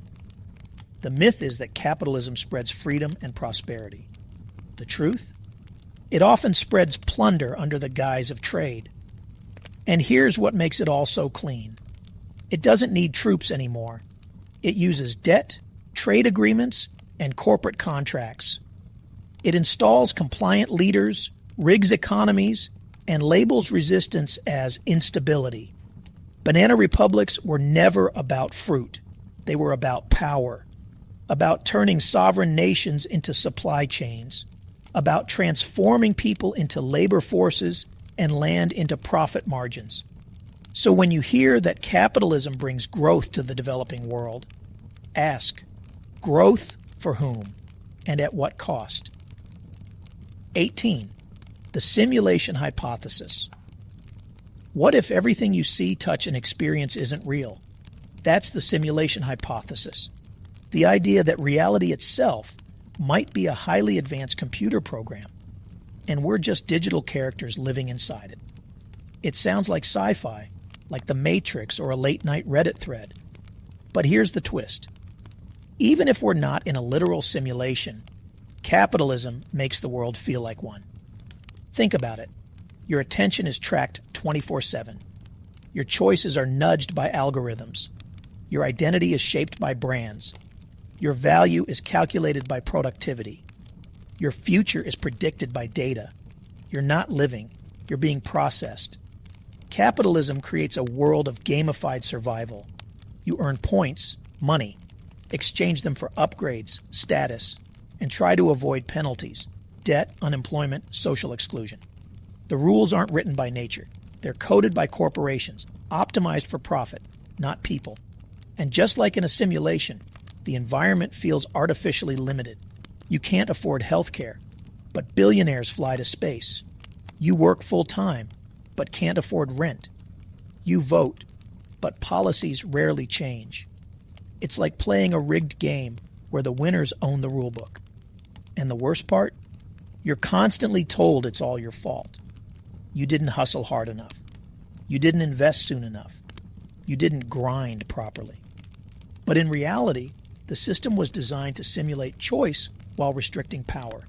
The myth is that capitalism spreads freedom and prosperity. The truth? It often spreads plunder under the guise of trade. And here's what makes it all so clean. It doesn't need troops anymore. It uses debt, trade agreements, and corporate contracts. It installs compliant leaders, rigs economies, and labels resistance as instability. Banana republics were never about fruit. They were about power, about turning sovereign nations into supply chains, about transforming people into labor forces and land into profit margins. So when you hear that capitalism brings growth to the developing world, ask, growth for whom and at what cost? 18. The simulation hypothesis. What if everything you see, touch, and experience isn't real? That's the simulation hypothesis. The idea that reality itself might be a highly advanced computer program, and we're just digital characters living inside it. It sounds like sci-fi, like The Matrix or a late-night Reddit thread. But here's the twist. Even if we're not in a literal simulation, capitalism makes the world feel like one. Think about it. Your attention is tracked 24/7. Your choices are nudged by algorithms. Your identity is shaped by brands. Your value is calculated by productivity. Your future is predicted by data. You're not living. You're being processed. Capitalism creates a world of gamified survival. You earn points, money, exchange them for upgrades, status, and try to avoid penalties, debt, unemployment, social exclusion. The rules aren't written by nature. They're coded by corporations, optimized for profit, not people. And just like in a simulation, the environment feels artificially limited. You can't afford health care, but billionaires fly to space. You work full-time, but can't afford rent. You vote, but policies rarely change. It's like playing a rigged game where the winners own the rulebook. And the worst part? You're constantly told it's all your fault. You didn't hustle hard enough. You didn't invest soon enough. You didn't grind properly. But in reality, the system was designed to simulate choice while restricting power.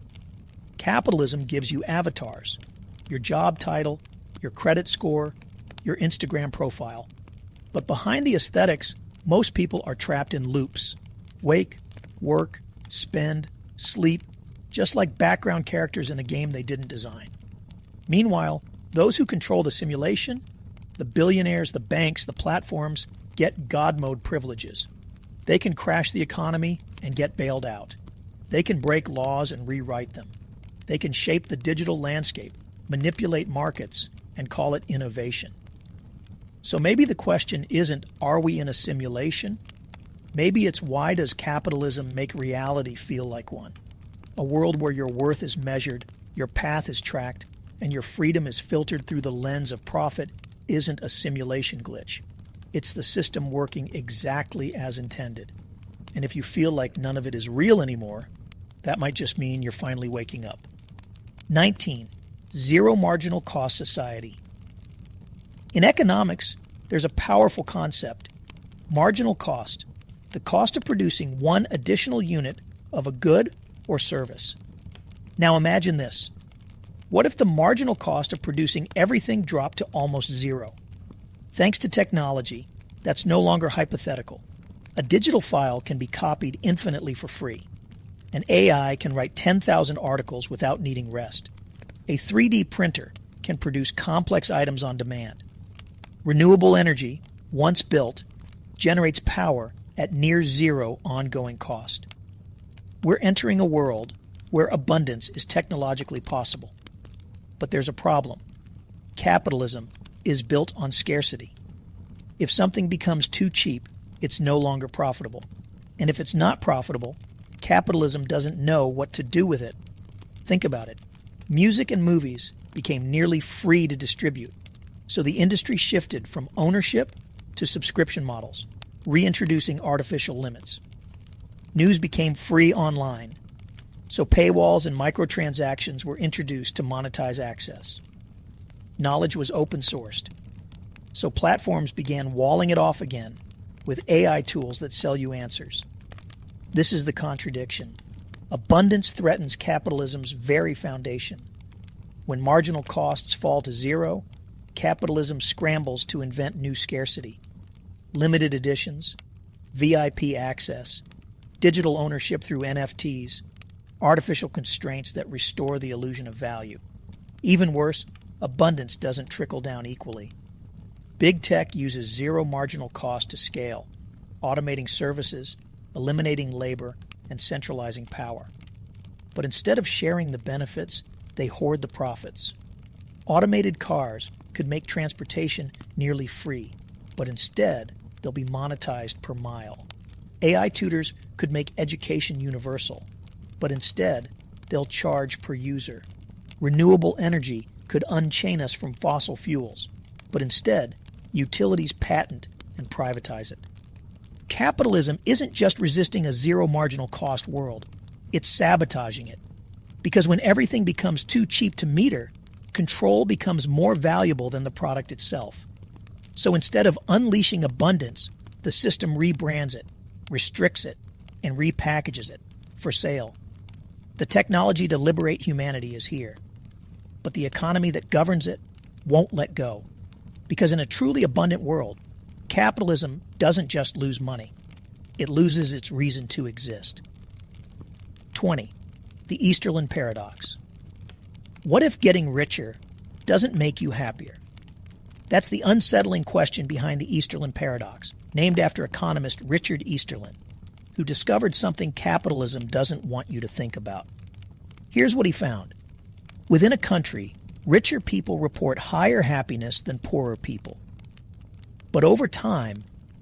Capitalism gives you avatars, your job title, your credit score, your Instagram profile. But behind the aesthetics, most people are trapped in loops. Wake, work, spend, sleep, just like background characters in a game they didn't design. Meanwhile, those who control the simulation, the billionaires, the banks, the platforms, get God mode privileges. They can crash the economy and get bailed out. They can break laws and rewrite them. They can shape the digital landscape, manipulate markets, and call it innovation. So maybe the question isn't, are we in a simulation? Maybe it's, why does capitalism make reality feel like one? A world where your worth is measured, your path is tracked, and your freedom is filtered through the lens of profit isn't a simulation glitch. It's the system working exactly as intended. And if you feel like none of it is real anymore, that might just mean you're finally waking up. 19. Zero marginal cost society. In economics, there's a powerful concept: marginal cost, the cost of producing one additional unit of a good or service. Now imagine this. What if the marginal cost of producing everything dropped to almost zero? Thanks to technology, that's no longer hypothetical. A digital file can be copied infinitely for free. An AI can write 10,000 articles without needing rest. A 3D printer can produce complex items on demand. Renewable energy, once built, generates power at near zero ongoing cost. We're entering a world where abundance is technologically possible. But there's a problem. Capitalism is built on scarcity. If something becomes too cheap, it's no longer profitable. And if it's not profitable, capitalism doesn't know what to do with it. Think about it. Music and movies became nearly free to distribute, so the industry shifted from ownership to subscription models, reintroducing artificial limits. News became free online, so paywalls and microtransactions were introduced to monetize access. Knowledge was open-sourced, so platforms began walling it off again with AI tools that sell you answers. This is the contradiction. Abundance threatens capitalism's very foundation. When marginal costs fall to zero, capitalism scrambles to invent new scarcity. Limited editions, VIP access, digital ownership through NFTs, artificial constraints that restore the illusion of value. Even worse, abundance doesn't trickle down equally. Big tech uses zero marginal cost to scale, automating services, eliminating labor, and centralizing power. But instead of sharing the benefits, they hoard the profits. Automated cars could make transportation nearly free, but instead they'll be monetized per mile. AI tutors could make education universal, but instead they'll charge per user. Renewable energy could unchain us from fossil fuels, but instead utilities patent and privatize it. Capitalism isn't just resisting a zero marginal cost world, it's sabotaging it. Because when everything becomes too cheap to meter, control becomes more valuable than the product itself. So instead of unleashing abundance, the system rebrands it, restricts it, and repackages it for sale. The technology to liberate humanity is here, but the economy that governs it won't let go. Because in a truly abundant world, capitalism doesn't just lose money, it loses its reason to exist. 20. The Easterlin Paradox. What if getting richer doesn't make you happier? That's the unsettling question behind the Easterlin Paradox, named after economist Richard Easterlin, who discovered something capitalism doesn't want you to think about. Here's what he found. Within a country, richer people report higher happiness than poorer people. But over time,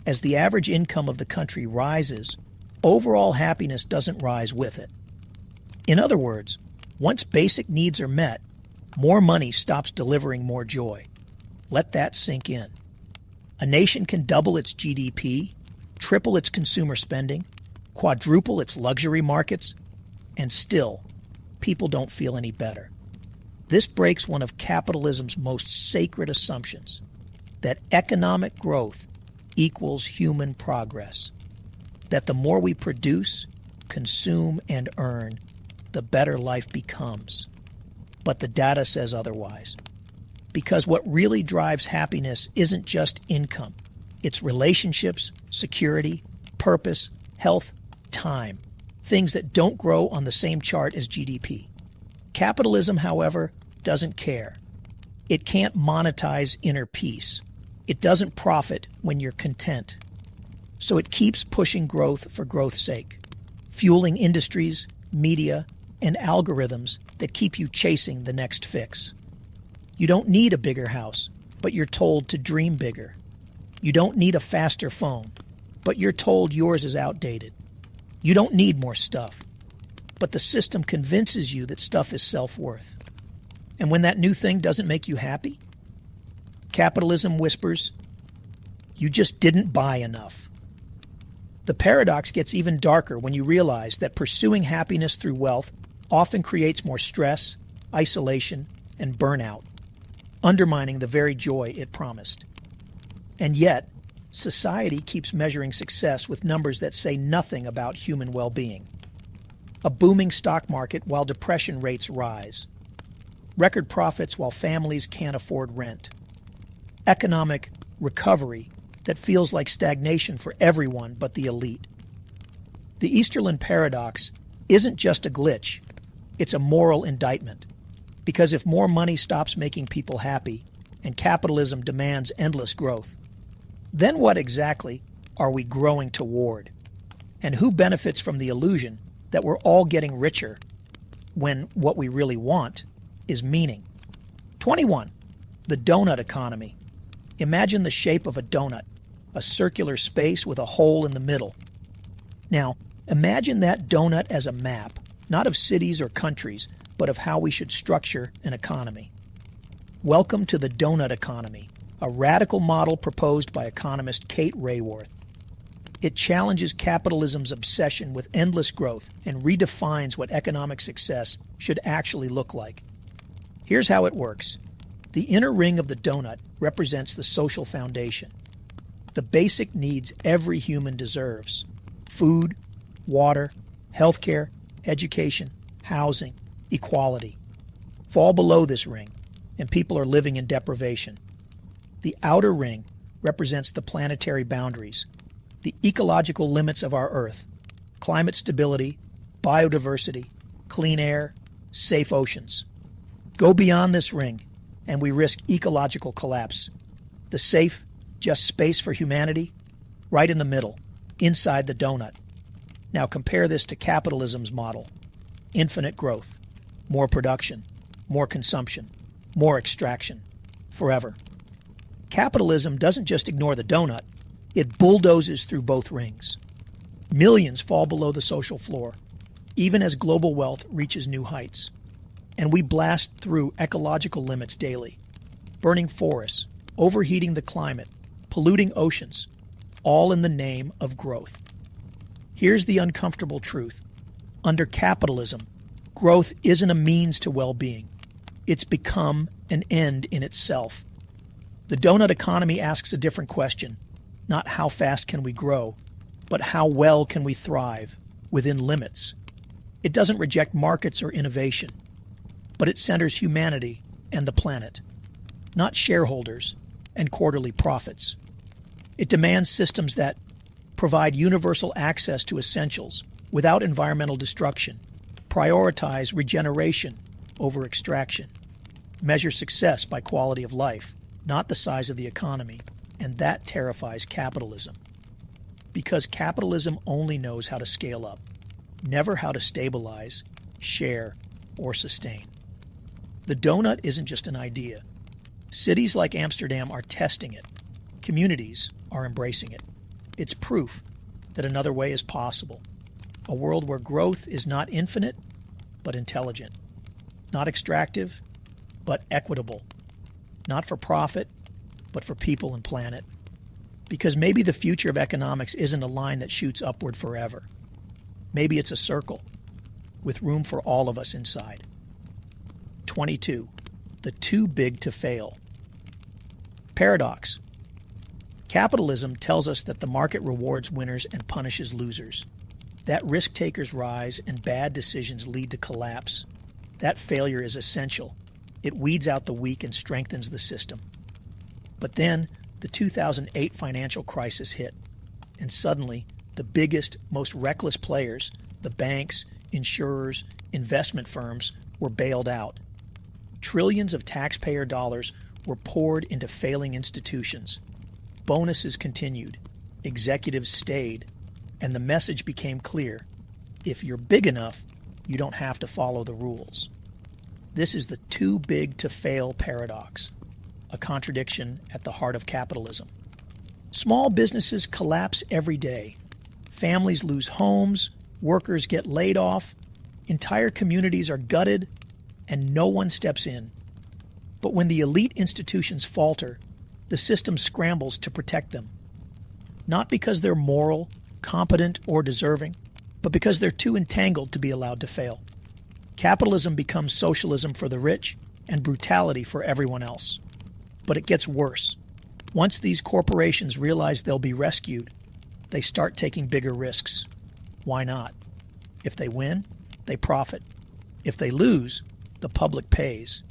as the average income of the country rises, overall happiness doesn't rise with it. In other words, once basic needs are met, more money stops delivering more joy. Let that sink in. A nation can double its GDP, triple its consumer spending, quadruple its luxury markets, and still, people don't feel any better. This breaks one of capitalism's most sacred assumptions, that economic growth equals human progress, that the more we produce, consume, and earn, the better life becomes. But the data says otherwise. Because what really drives happiness isn't just income. It's relationships, security, purpose, health, time. Things that don't grow on the same chart as GDP. Capitalism, however, doesn't care. It can't monetize inner peace. It doesn't profit when you're content. So it keeps pushing growth for growth's sake, fueling industries, media, and algorithms that keep you chasing the next fix. You don't need a bigger house, but you're told to dream bigger. You don't need a faster phone, but you're told yours is outdated. You don't need more stuff, but the system convinces you that stuff is self-worth. And when that new thing doesn't make you happy, capitalism whispers, you just didn't buy enough. The paradox gets even darker when you realize that pursuing happiness through wealth often creates more stress, isolation, and burnout, undermining the very joy it promised. And yet, society keeps measuring success with numbers that say nothing about human well-being. A booming stock market while depression rates rise. Record profits while families can't afford rent. Economic recovery that feels like stagnation for everyone but the elite. The Easterlin paradox isn't just a glitch, it's a moral indictment. Because if more money stops making people happy and capitalism demands endless growth, then what exactly are we growing toward? And who benefits from the illusion that we're all getting richer when what we really want is meaning? 21. The donut economy. Imagine the shape of a donut, a circular space with a hole in the middle. Now, imagine that donut as a map, not of cities or countries, but of how we should structure an economy. Welcome to the donut economy, a radical model proposed by economist Kate Raworth. It challenges capitalism's obsession with endless growth and redefines what economic success should actually look like. Here's how it works. The inner ring of the donut represents the social foundation, the basic needs every human deserves: food, water, healthcare, education, housing, equality. Fall below this ring, and people are living in deprivation. The outer ring represents the planetary boundaries, the ecological limits of our Earth: climate stability, biodiversity, clean air, safe oceans. Go beyond this ring, and we risk ecological collapse. The safe, just space for humanity, right in the middle, inside the donut. Now compare this to capitalism's model: infinite growth, more production, more consumption, more extraction, forever. Capitalism doesn't just ignore the donut, it bulldozes through both rings. Millions fall below the social floor, even as global wealth reaches new heights. And we blast through ecological limits daily, burning forests, overheating the climate, polluting oceans, all in the name of growth. Here's the uncomfortable truth. Under capitalism, growth isn't a means to well-being. It's become an end in itself. The donut economy asks a different question. Not how fast can we grow, but how well can we thrive within limits. It doesn't reject markets or innovation, but it centers humanity and the planet, not shareholders and quarterly profits. It demands systems that provide universal access to essentials without environmental destruction, prioritize regeneration over extraction, measure success by quality of life, not the size of the economy, and that terrifies capitalism. Because capitalism only knows how to scale up, never how to stabilize, share, or sustain. The donut isn't just an idea. Cities like Amsterdam are testing it. Communities are embracing it. It's proof that another way is possible. A world where growth is not infinite, but intelligent. Not extractive, but equitable. Not for profit, but for people and planet. Because maybe the future of economics isn't a line that shoots upward forever. Maybe it's a circle, with room for all of us inside. 22. The too big to fail. Paradox. Capitalism tells us that the market rewards winners and punishes losers. That risk takers rise and bad decisions lead to collapse. That failure is essential. It weeds out the weak and strengthens the system. But then the 2008 financial crisis hit, and suddenly the biggest, most reckless players, the banks, insurers, investment firms, were bailed out. Trillions of taxpayer dollars were poured into failing institutions. Bonuses continued, executives stayed, and the message became clear. If you're big enough, you don't have to follow the rules. This is the too big to fail paradox, a contradiction at the heart of capitalism. Small businesses collapse every day. Families lose homes, workers get laid off, entire communities are gutted, and no one steps in. But when the elite institutions falter, the system scrambles to protect them. Not because they're moral, competent, or deserving, but because they're too entangled to be allowed to fail. Capitalism becomes socialism for the rich and brutality for everyone else. But it gets worse. Once these corporations realize they'll be rescued, they start taking bigger risks. Why not? If they win, they profit. If they lose, the public pays.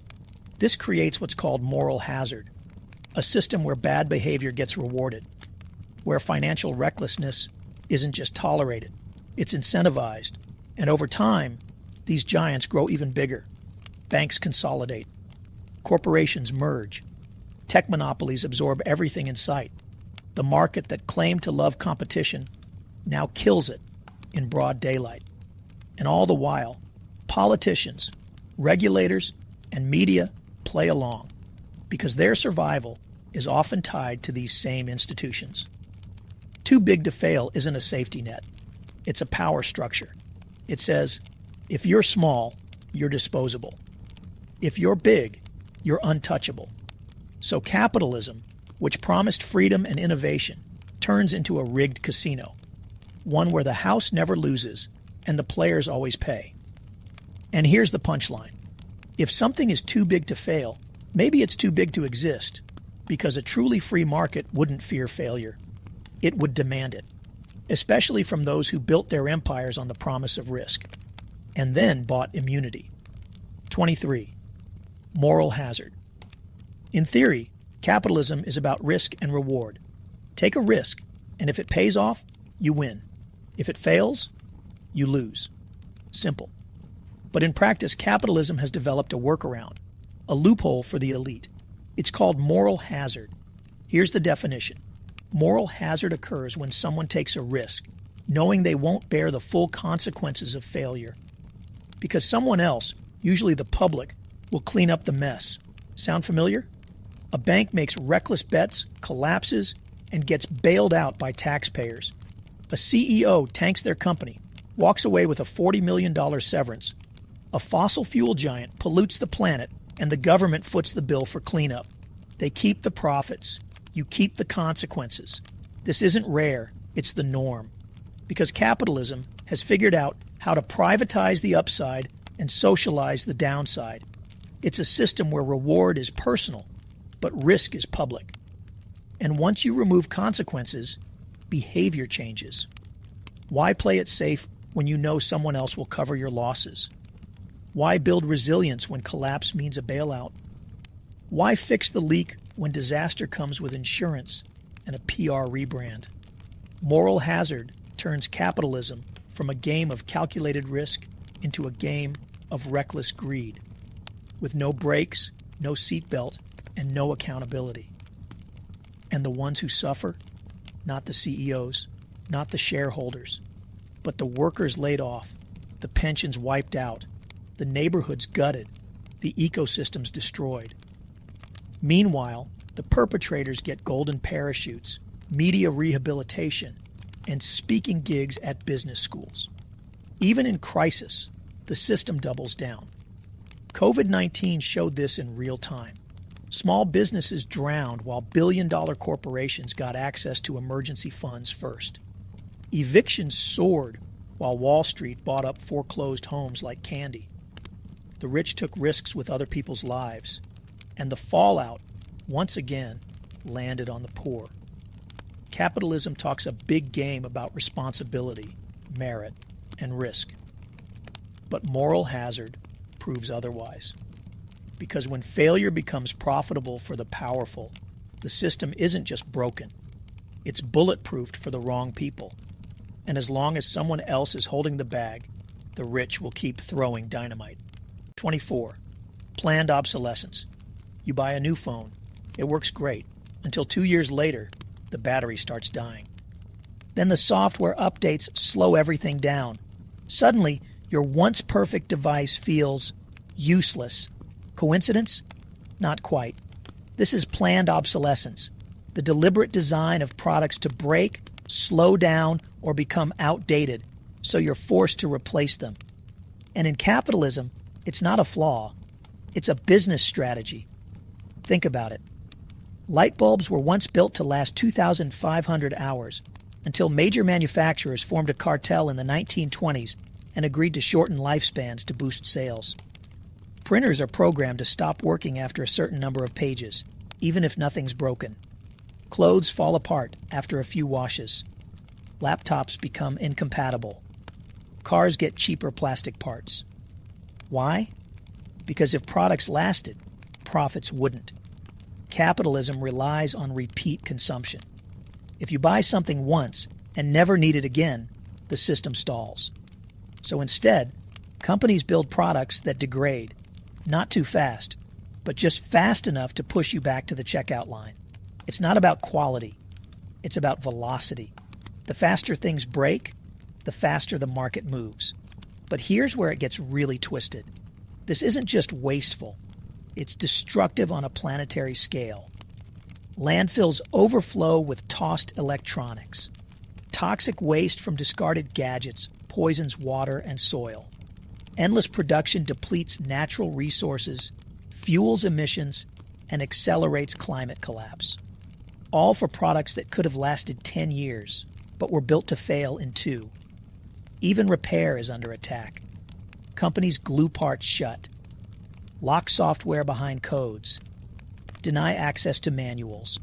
This creates what's called moral hazard, a system where bad behavior gets rewarded, where financial recklessness isn't just tolerated, it's incentivized. And over time, these giants grow even bigger. Banks consolidate. Corporations merge. Tech monopolies absorb everything in sight. The market that claimed to love competition now kills it in broad daylight. And all the while, politicians, regulators, and media play along because their survival is often tied to these same institutions. Too big to fail isn't a safety net. It's a power structure. It says, if you're small, you're disposable. If you're big, you're untouchable. So capitalism, which promised freedom and innovation, turns into a rigged casino, one where the house never loses and the players always pay. And here's the punchline. If something is too big to fail, maybe it's too big to exist, because a truly free market wouldn't fear failure. It would demand it, especially from those who built their empires on the promise of risk, and then bought immunity. 23. Moral hazard. In theory, capitalism is about risk and reward. Take a risk, and if it pays off, you win. If it fails, you lose. Simple. But in practice, capitalism has developed a workaround, a loophole for the elite. It's called moral hazard. Here's the definition. Moral hazard occurs when someone takes a risk, knowing they won't bear the full consequences of failure. Because someone else, usually the public, will clean up the mess. Sound familiar? A bank makes reckless bets, collapses, and gets bailed out by taxpayers. A CEO tanks their company, walks away with a $40 million severance. A fossil fuel giant pollutes the planet, and the government foots the bill for cleanup. They keep the profits. You keep the consequences. This isn't rare, it's the norm. Because capitalism has figured out how to privatize the upside and socialize the downside. It's a system where reward is personal, but risk is public. And once you remove consequences, behavior changes. Why play it safe when you know someone else will cover your losses? Why build resilience when collapse means a bailout? Why fix the leak when disaster comes with insurance and a PR rebrand? Moral hazard turns capitalism from a game of calculated risk into a game of reckless greed, with no brakes, no seatbelt, and no accountability. And the ones who suffer? Not the CEOs, not the shareholders, but the workers laid off, the pensions wiped out, the neighborhoods gutted, the ecosystems destroyed. Meanwhile, the perpetrators get golden parachutes, media rehabilitation, and speaking gigs at business schools. Even in crisis, the system doubles down. COVID-19 showed this in real time. Small businesses drowned while billion-dollar corporations got access to emergency funds first. Evictions soared while Wall Street bought up foreclosed homes like candy. The rich took risks with other people's lives, and the fallout, once again, landed on the poor. Capitalism talks a big game about responsibility, merit, and risk. But moral hazard proves otherwise. Because when failure becomes profitable for the powerful, the system isn't just broken. It's bulletproofed for the wrong people. And as long as someone else is holding the bag, the rich will keep throwing dynamite. 24. Planned obsolescence. You buy a new phone. It works great. Until 2 years later, the battery starts dying. Then the software updates slow everything down. Suddenly, Your once perfect device feels useless. Coincidence? Not quite. This is planned obsolescence, the deliberate design of products to break, slow down, or become outdated, so you're forced to replace them. And in capitalism, it's not a flaw. It's a business strategy. Think about it. Light bulbs were once built to last 2,500 hours, until major manufacturers formed a cartel in the 1920s and agreed to shorten lifespans to boost sales. Printers are programmed to stop working after a certain number of pages, even if nothing's broken. Clothes fall apart after a few washes. Laptops become incompatible. Cars get cheaper plastic parts. Why? Because if products lasted, profits wouldn't. Capitalism relies on repeat consumption. If you buy something once and never need it again, the system stalls. So instead, companies build products that degrade, not too fast, but just fast enough to push you back to the checkout line. It's not about quality. It's about velocity. The faster things break, the faster the market moves. But here's where it gets really twisted. This isn't just wasteful. It's destructive on a planetary scale. Landfills overflow with tossed electronics. Toxic waste from discarded gadgets poisons water and soil. Endless production depletes natural resources, fuels emissions, and accelerates climate collapse. All for products that could have lasted 10 years, but were built to fail in 2. Even repair is under attack. Companies glue parts shut, lock software behind codes, deny access to manuals,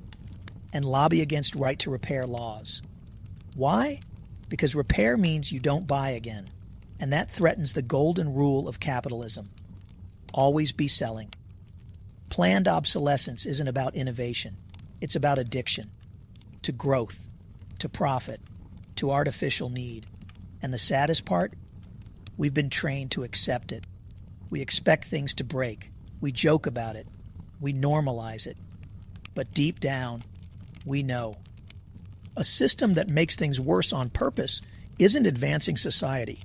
and lobby against right-to-repair laws. Why? Because repair means you don't buy again, and that threatens the golden rule of capitalism. Always be selling. Planned obsolescence isn't about innovation. It's about addiction, to growth, to profit, to artificial need. And the saddest part? We've been trained to accept it. We expect things to break. We joke about it. We normalize it. But deep down, we know. A system that makes things worse on purpose isn't advancing society.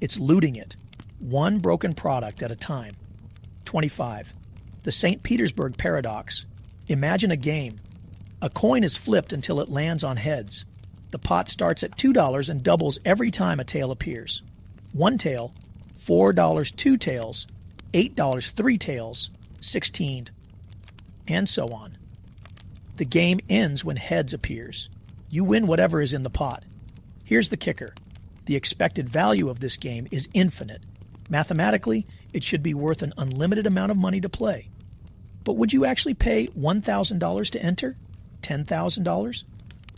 It's looting it, one broken product at a time. 25. The St. Petersburg paradox. Imagine a game. A coin is flipped until it lands on heads. The pot starts at $2 and doubles every time a tail appears. One tail, $4 two tails, $8 three tails, 16, and so on. The game ends when heads appears. You win whatever is in the pot. Here's the kicker. The expected value of this game is infinite. Mathematically, it should be worth an unlimited amount of money to play. But would you actually pay $1,000 to enter? $10,000?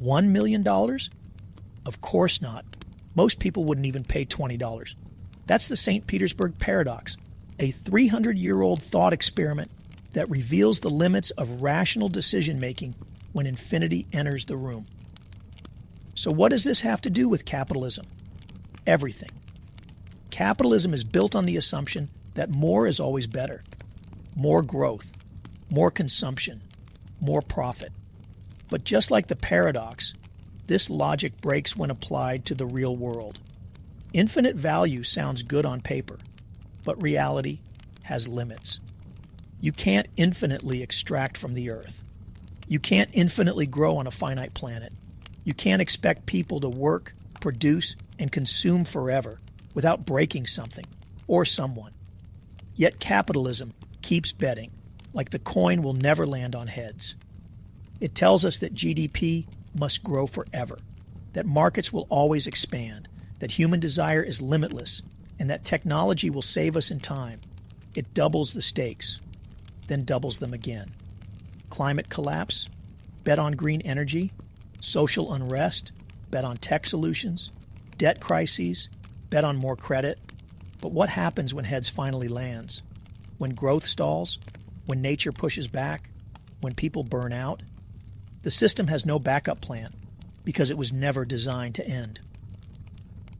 $1 million? Of course not. Most people wouldn't even pay $20. That's the St. Petersburg paradox, a 300-year-old thought experiment that reveals the limits of rational decision-making when infinity enters the room. So what does this have to do with capitalism? Everything. Capitalism is built on the assumption that more is always better. More growth, more consumption, more profit. But just like the paradox, this logic breaks when applied to the real world. Infinite value sounds good on paper, but reality has limits. You can't infinitely extract from the earth. You can't infinitely grow on a finite planet. You can't expect people to work, produce, and consume forever without breaking something or someone. Yet capitalism keeps betting, like the coin will never land on heads. It tells us that GDP must grow forever, that markets will always expand, that human desire is limitless, and that technology will save us in time. It doubles the stakes, then doubles them again. Climate collapse? Bet on green energy. Social unrest? Bet on tech solutions. Debt crises? Bet on more credit. But what happens when heads finally lands? When growth stalls? When nature pushes back? When people burn out? The system has no backup plan because it was never designed to end.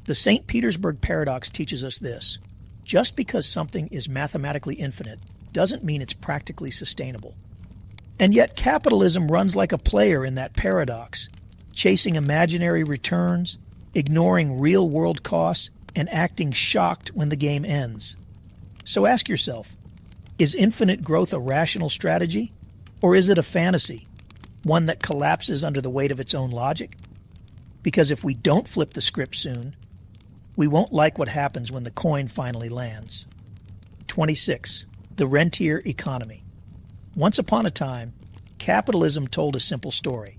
The St. Petersburg paradox teaches us this. Just because something is mathematically infinite doesn't mean it's practically sustainable. And yet capitalism runs like a player in that paradox, chasing imaginary returns, ignoring real-world costs, and acting shocked when the game ends. So ask yourself, is infinite growth a rational strategy, or is it a fantasy, one that collapses under the weight of its own logic? Because if we don't flip the script soon, we won't like what happens when the coin finally lands. 26. The rentier economy. Once upon a time, capitalism told a simple story.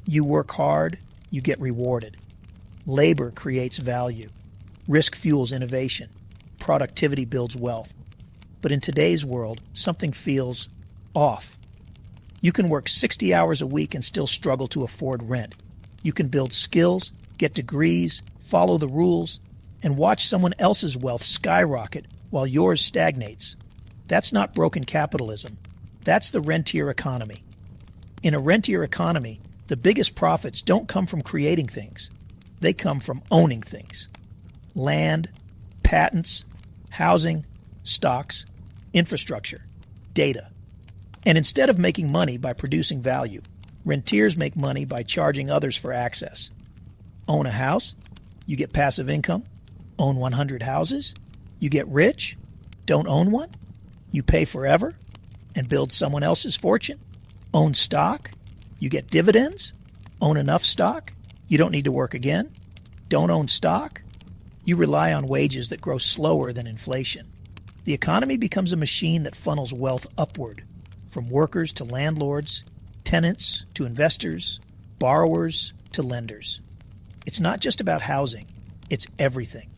You work hard, you get rewarded. Labor creates value. Risk fuels innovation. Productivity builds wealth. But in today's world, something feels off. You can work 60 hours a week and still struggle to afford rent. You can build skills, get degrees, follow the rules, and watch someone else's wealth skyrocket while yours stagnates. That's not broken capitalism. That's the rentier economy. In a rentier economy, the biggest profits don't come from creating things. They come from owning things. Land, patents, housing, stocks, infrastructure, data. And instead of making money by producing value, rentiers make money by charging others for access. Own a house, you get passive income. Own 100 houses, you get rich. Don't own one, you pay forever and build someone else's fortune. Own stock, you get dividends. Own enough stock, you don't need to work again. Don't own stock, you rely on wages that grow slower than inflation. The economy becomes a machine that funnels wealth upward, from workers to landlords, tenants to investors, borrowers to lenders. It's not just about housing, it's everything.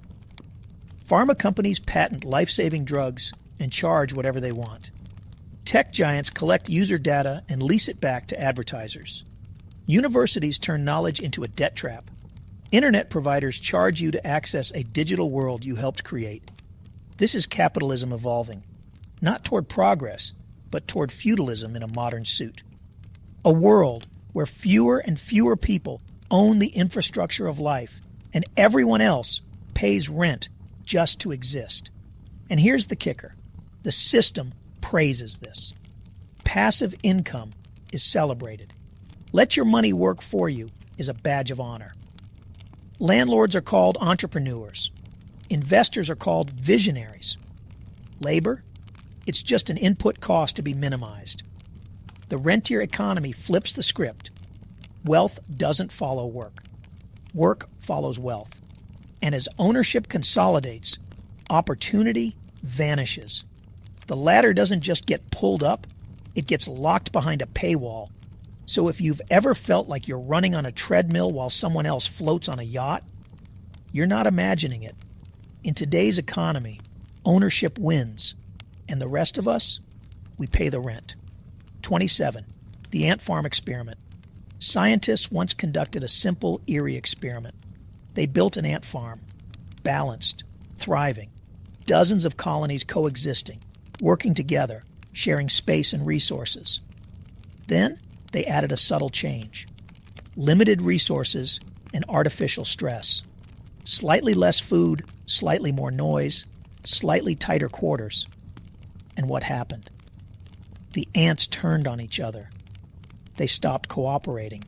Pharma companies patent life-saving drugs and charge whatever they want. Tech giants collect user data and lease it back to advertisers. Universities turn knowledge into a debt trap. Internet providers charge you to access a digital world you helped create. This is capitalism evolving, not toward progress, but toward feudalism in a modern suit. A world where fewer and fewer people own the infrastructure of life, and everyone else pays rent just to exist. And here's the kicker. The system praises this. Passive income is celebrated. Let your money work for you is a badge of honor. Landlords are called entrepreneurs. Investors are called visionaries. Labor? It's just an input cost to be minimized. The rentier economy flips the script. Wealth doesn't follow work. Work follows wealth. And as ownership consolidates, opportunity vanishes. The ladder doesn't just get pulled up, it gets locked behind a paywall. So if you've ever felt like you're running on a treadmill while someone else floats on a yacht, you're not imagining it. In today's economy, ownership wins, and the rest of us, we pay the rent. 27. The ant farm experiment. Scientists once conducted a simple, eerie experiment. They built an ant farm, balanced, thriving, dozens of colonies coexisting, working together, sharing space and resources. Then they added a subtle change. Limited resources and artificial stress. Slightly less food, slightly more noise, slightly tighter quarters. And what happened? The ants turned on each other. They stopped cooperating.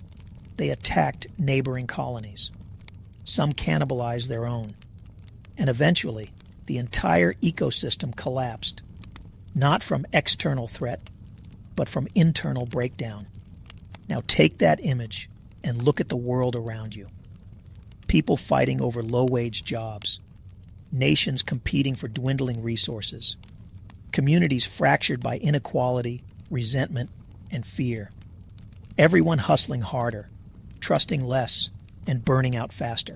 They attacked neighboring colonies. Some cannibalized their own. And eventually, the entire ecosystem collapsed. Not from external threat, but from internal breakdown. Now take that image and look at the world around you. People fighting over low-wage jobs. Nations competing for dwindling resources. Communities fractured by inequality, resentment, and fear. Everyone hustling harder, trusting less, and burning out faster.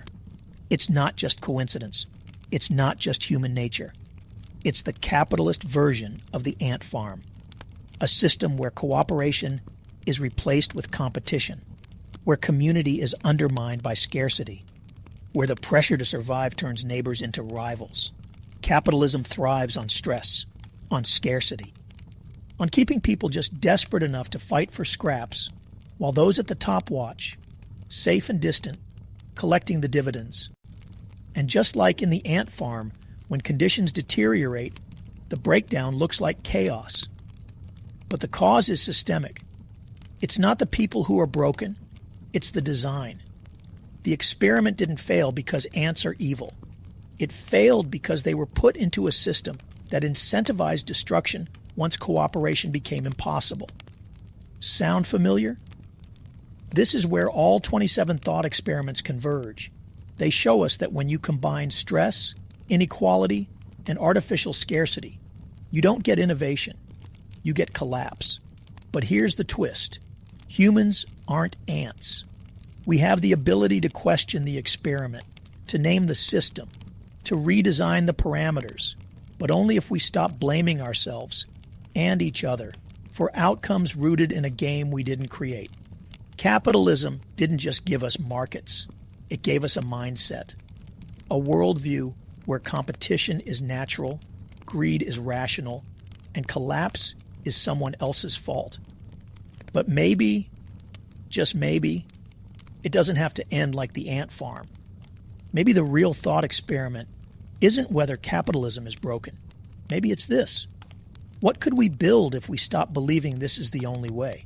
It's not just coincidence. It's not just human nature. It's the capitalist version of the ant farm. A system where cooperation is replaced with competition, where community is undermined by scarcity, where the pressure to survive turns neighbors into rivals. Capitalism thrives on stress, on scarcity, on keeping people just desperate enough to fight for scraps, while those at the top watch, safe and distant, collecting the dividends. And just like in the ant farm, when conditions deteriorate, the breakdown looks like chaos. But the cause is systemic. It's not the people who are broken, it's the design. The experiment didn't fail because ants are evil. It failed because they were put into a system that incentivized destruction once cooperation became impossible. Sound familiar? This is where all 27 thought experiments converge. They show us that when you combine stress, inequality, and artificial scarcity, you don't get innovation, you get collapse. But here's the twist. Humans aren't ants. We have the ability to question the experiment, to name the system, to redesign the parameters, but only if we stop blaming ourselves and each other for outcomes rooted in a game we didn't create. Capitalism didn't just give us markets. It gave us a mindset, a worldview where competition is natural, greed is rational, and collapse is someone else's fault. But maybe, just maybe, it doesn't have to end like the ant farm. Maybe the real thought experiment isn't whether capitalism is broken. Maybe it's this. What could we build if we stop believing this is the only way?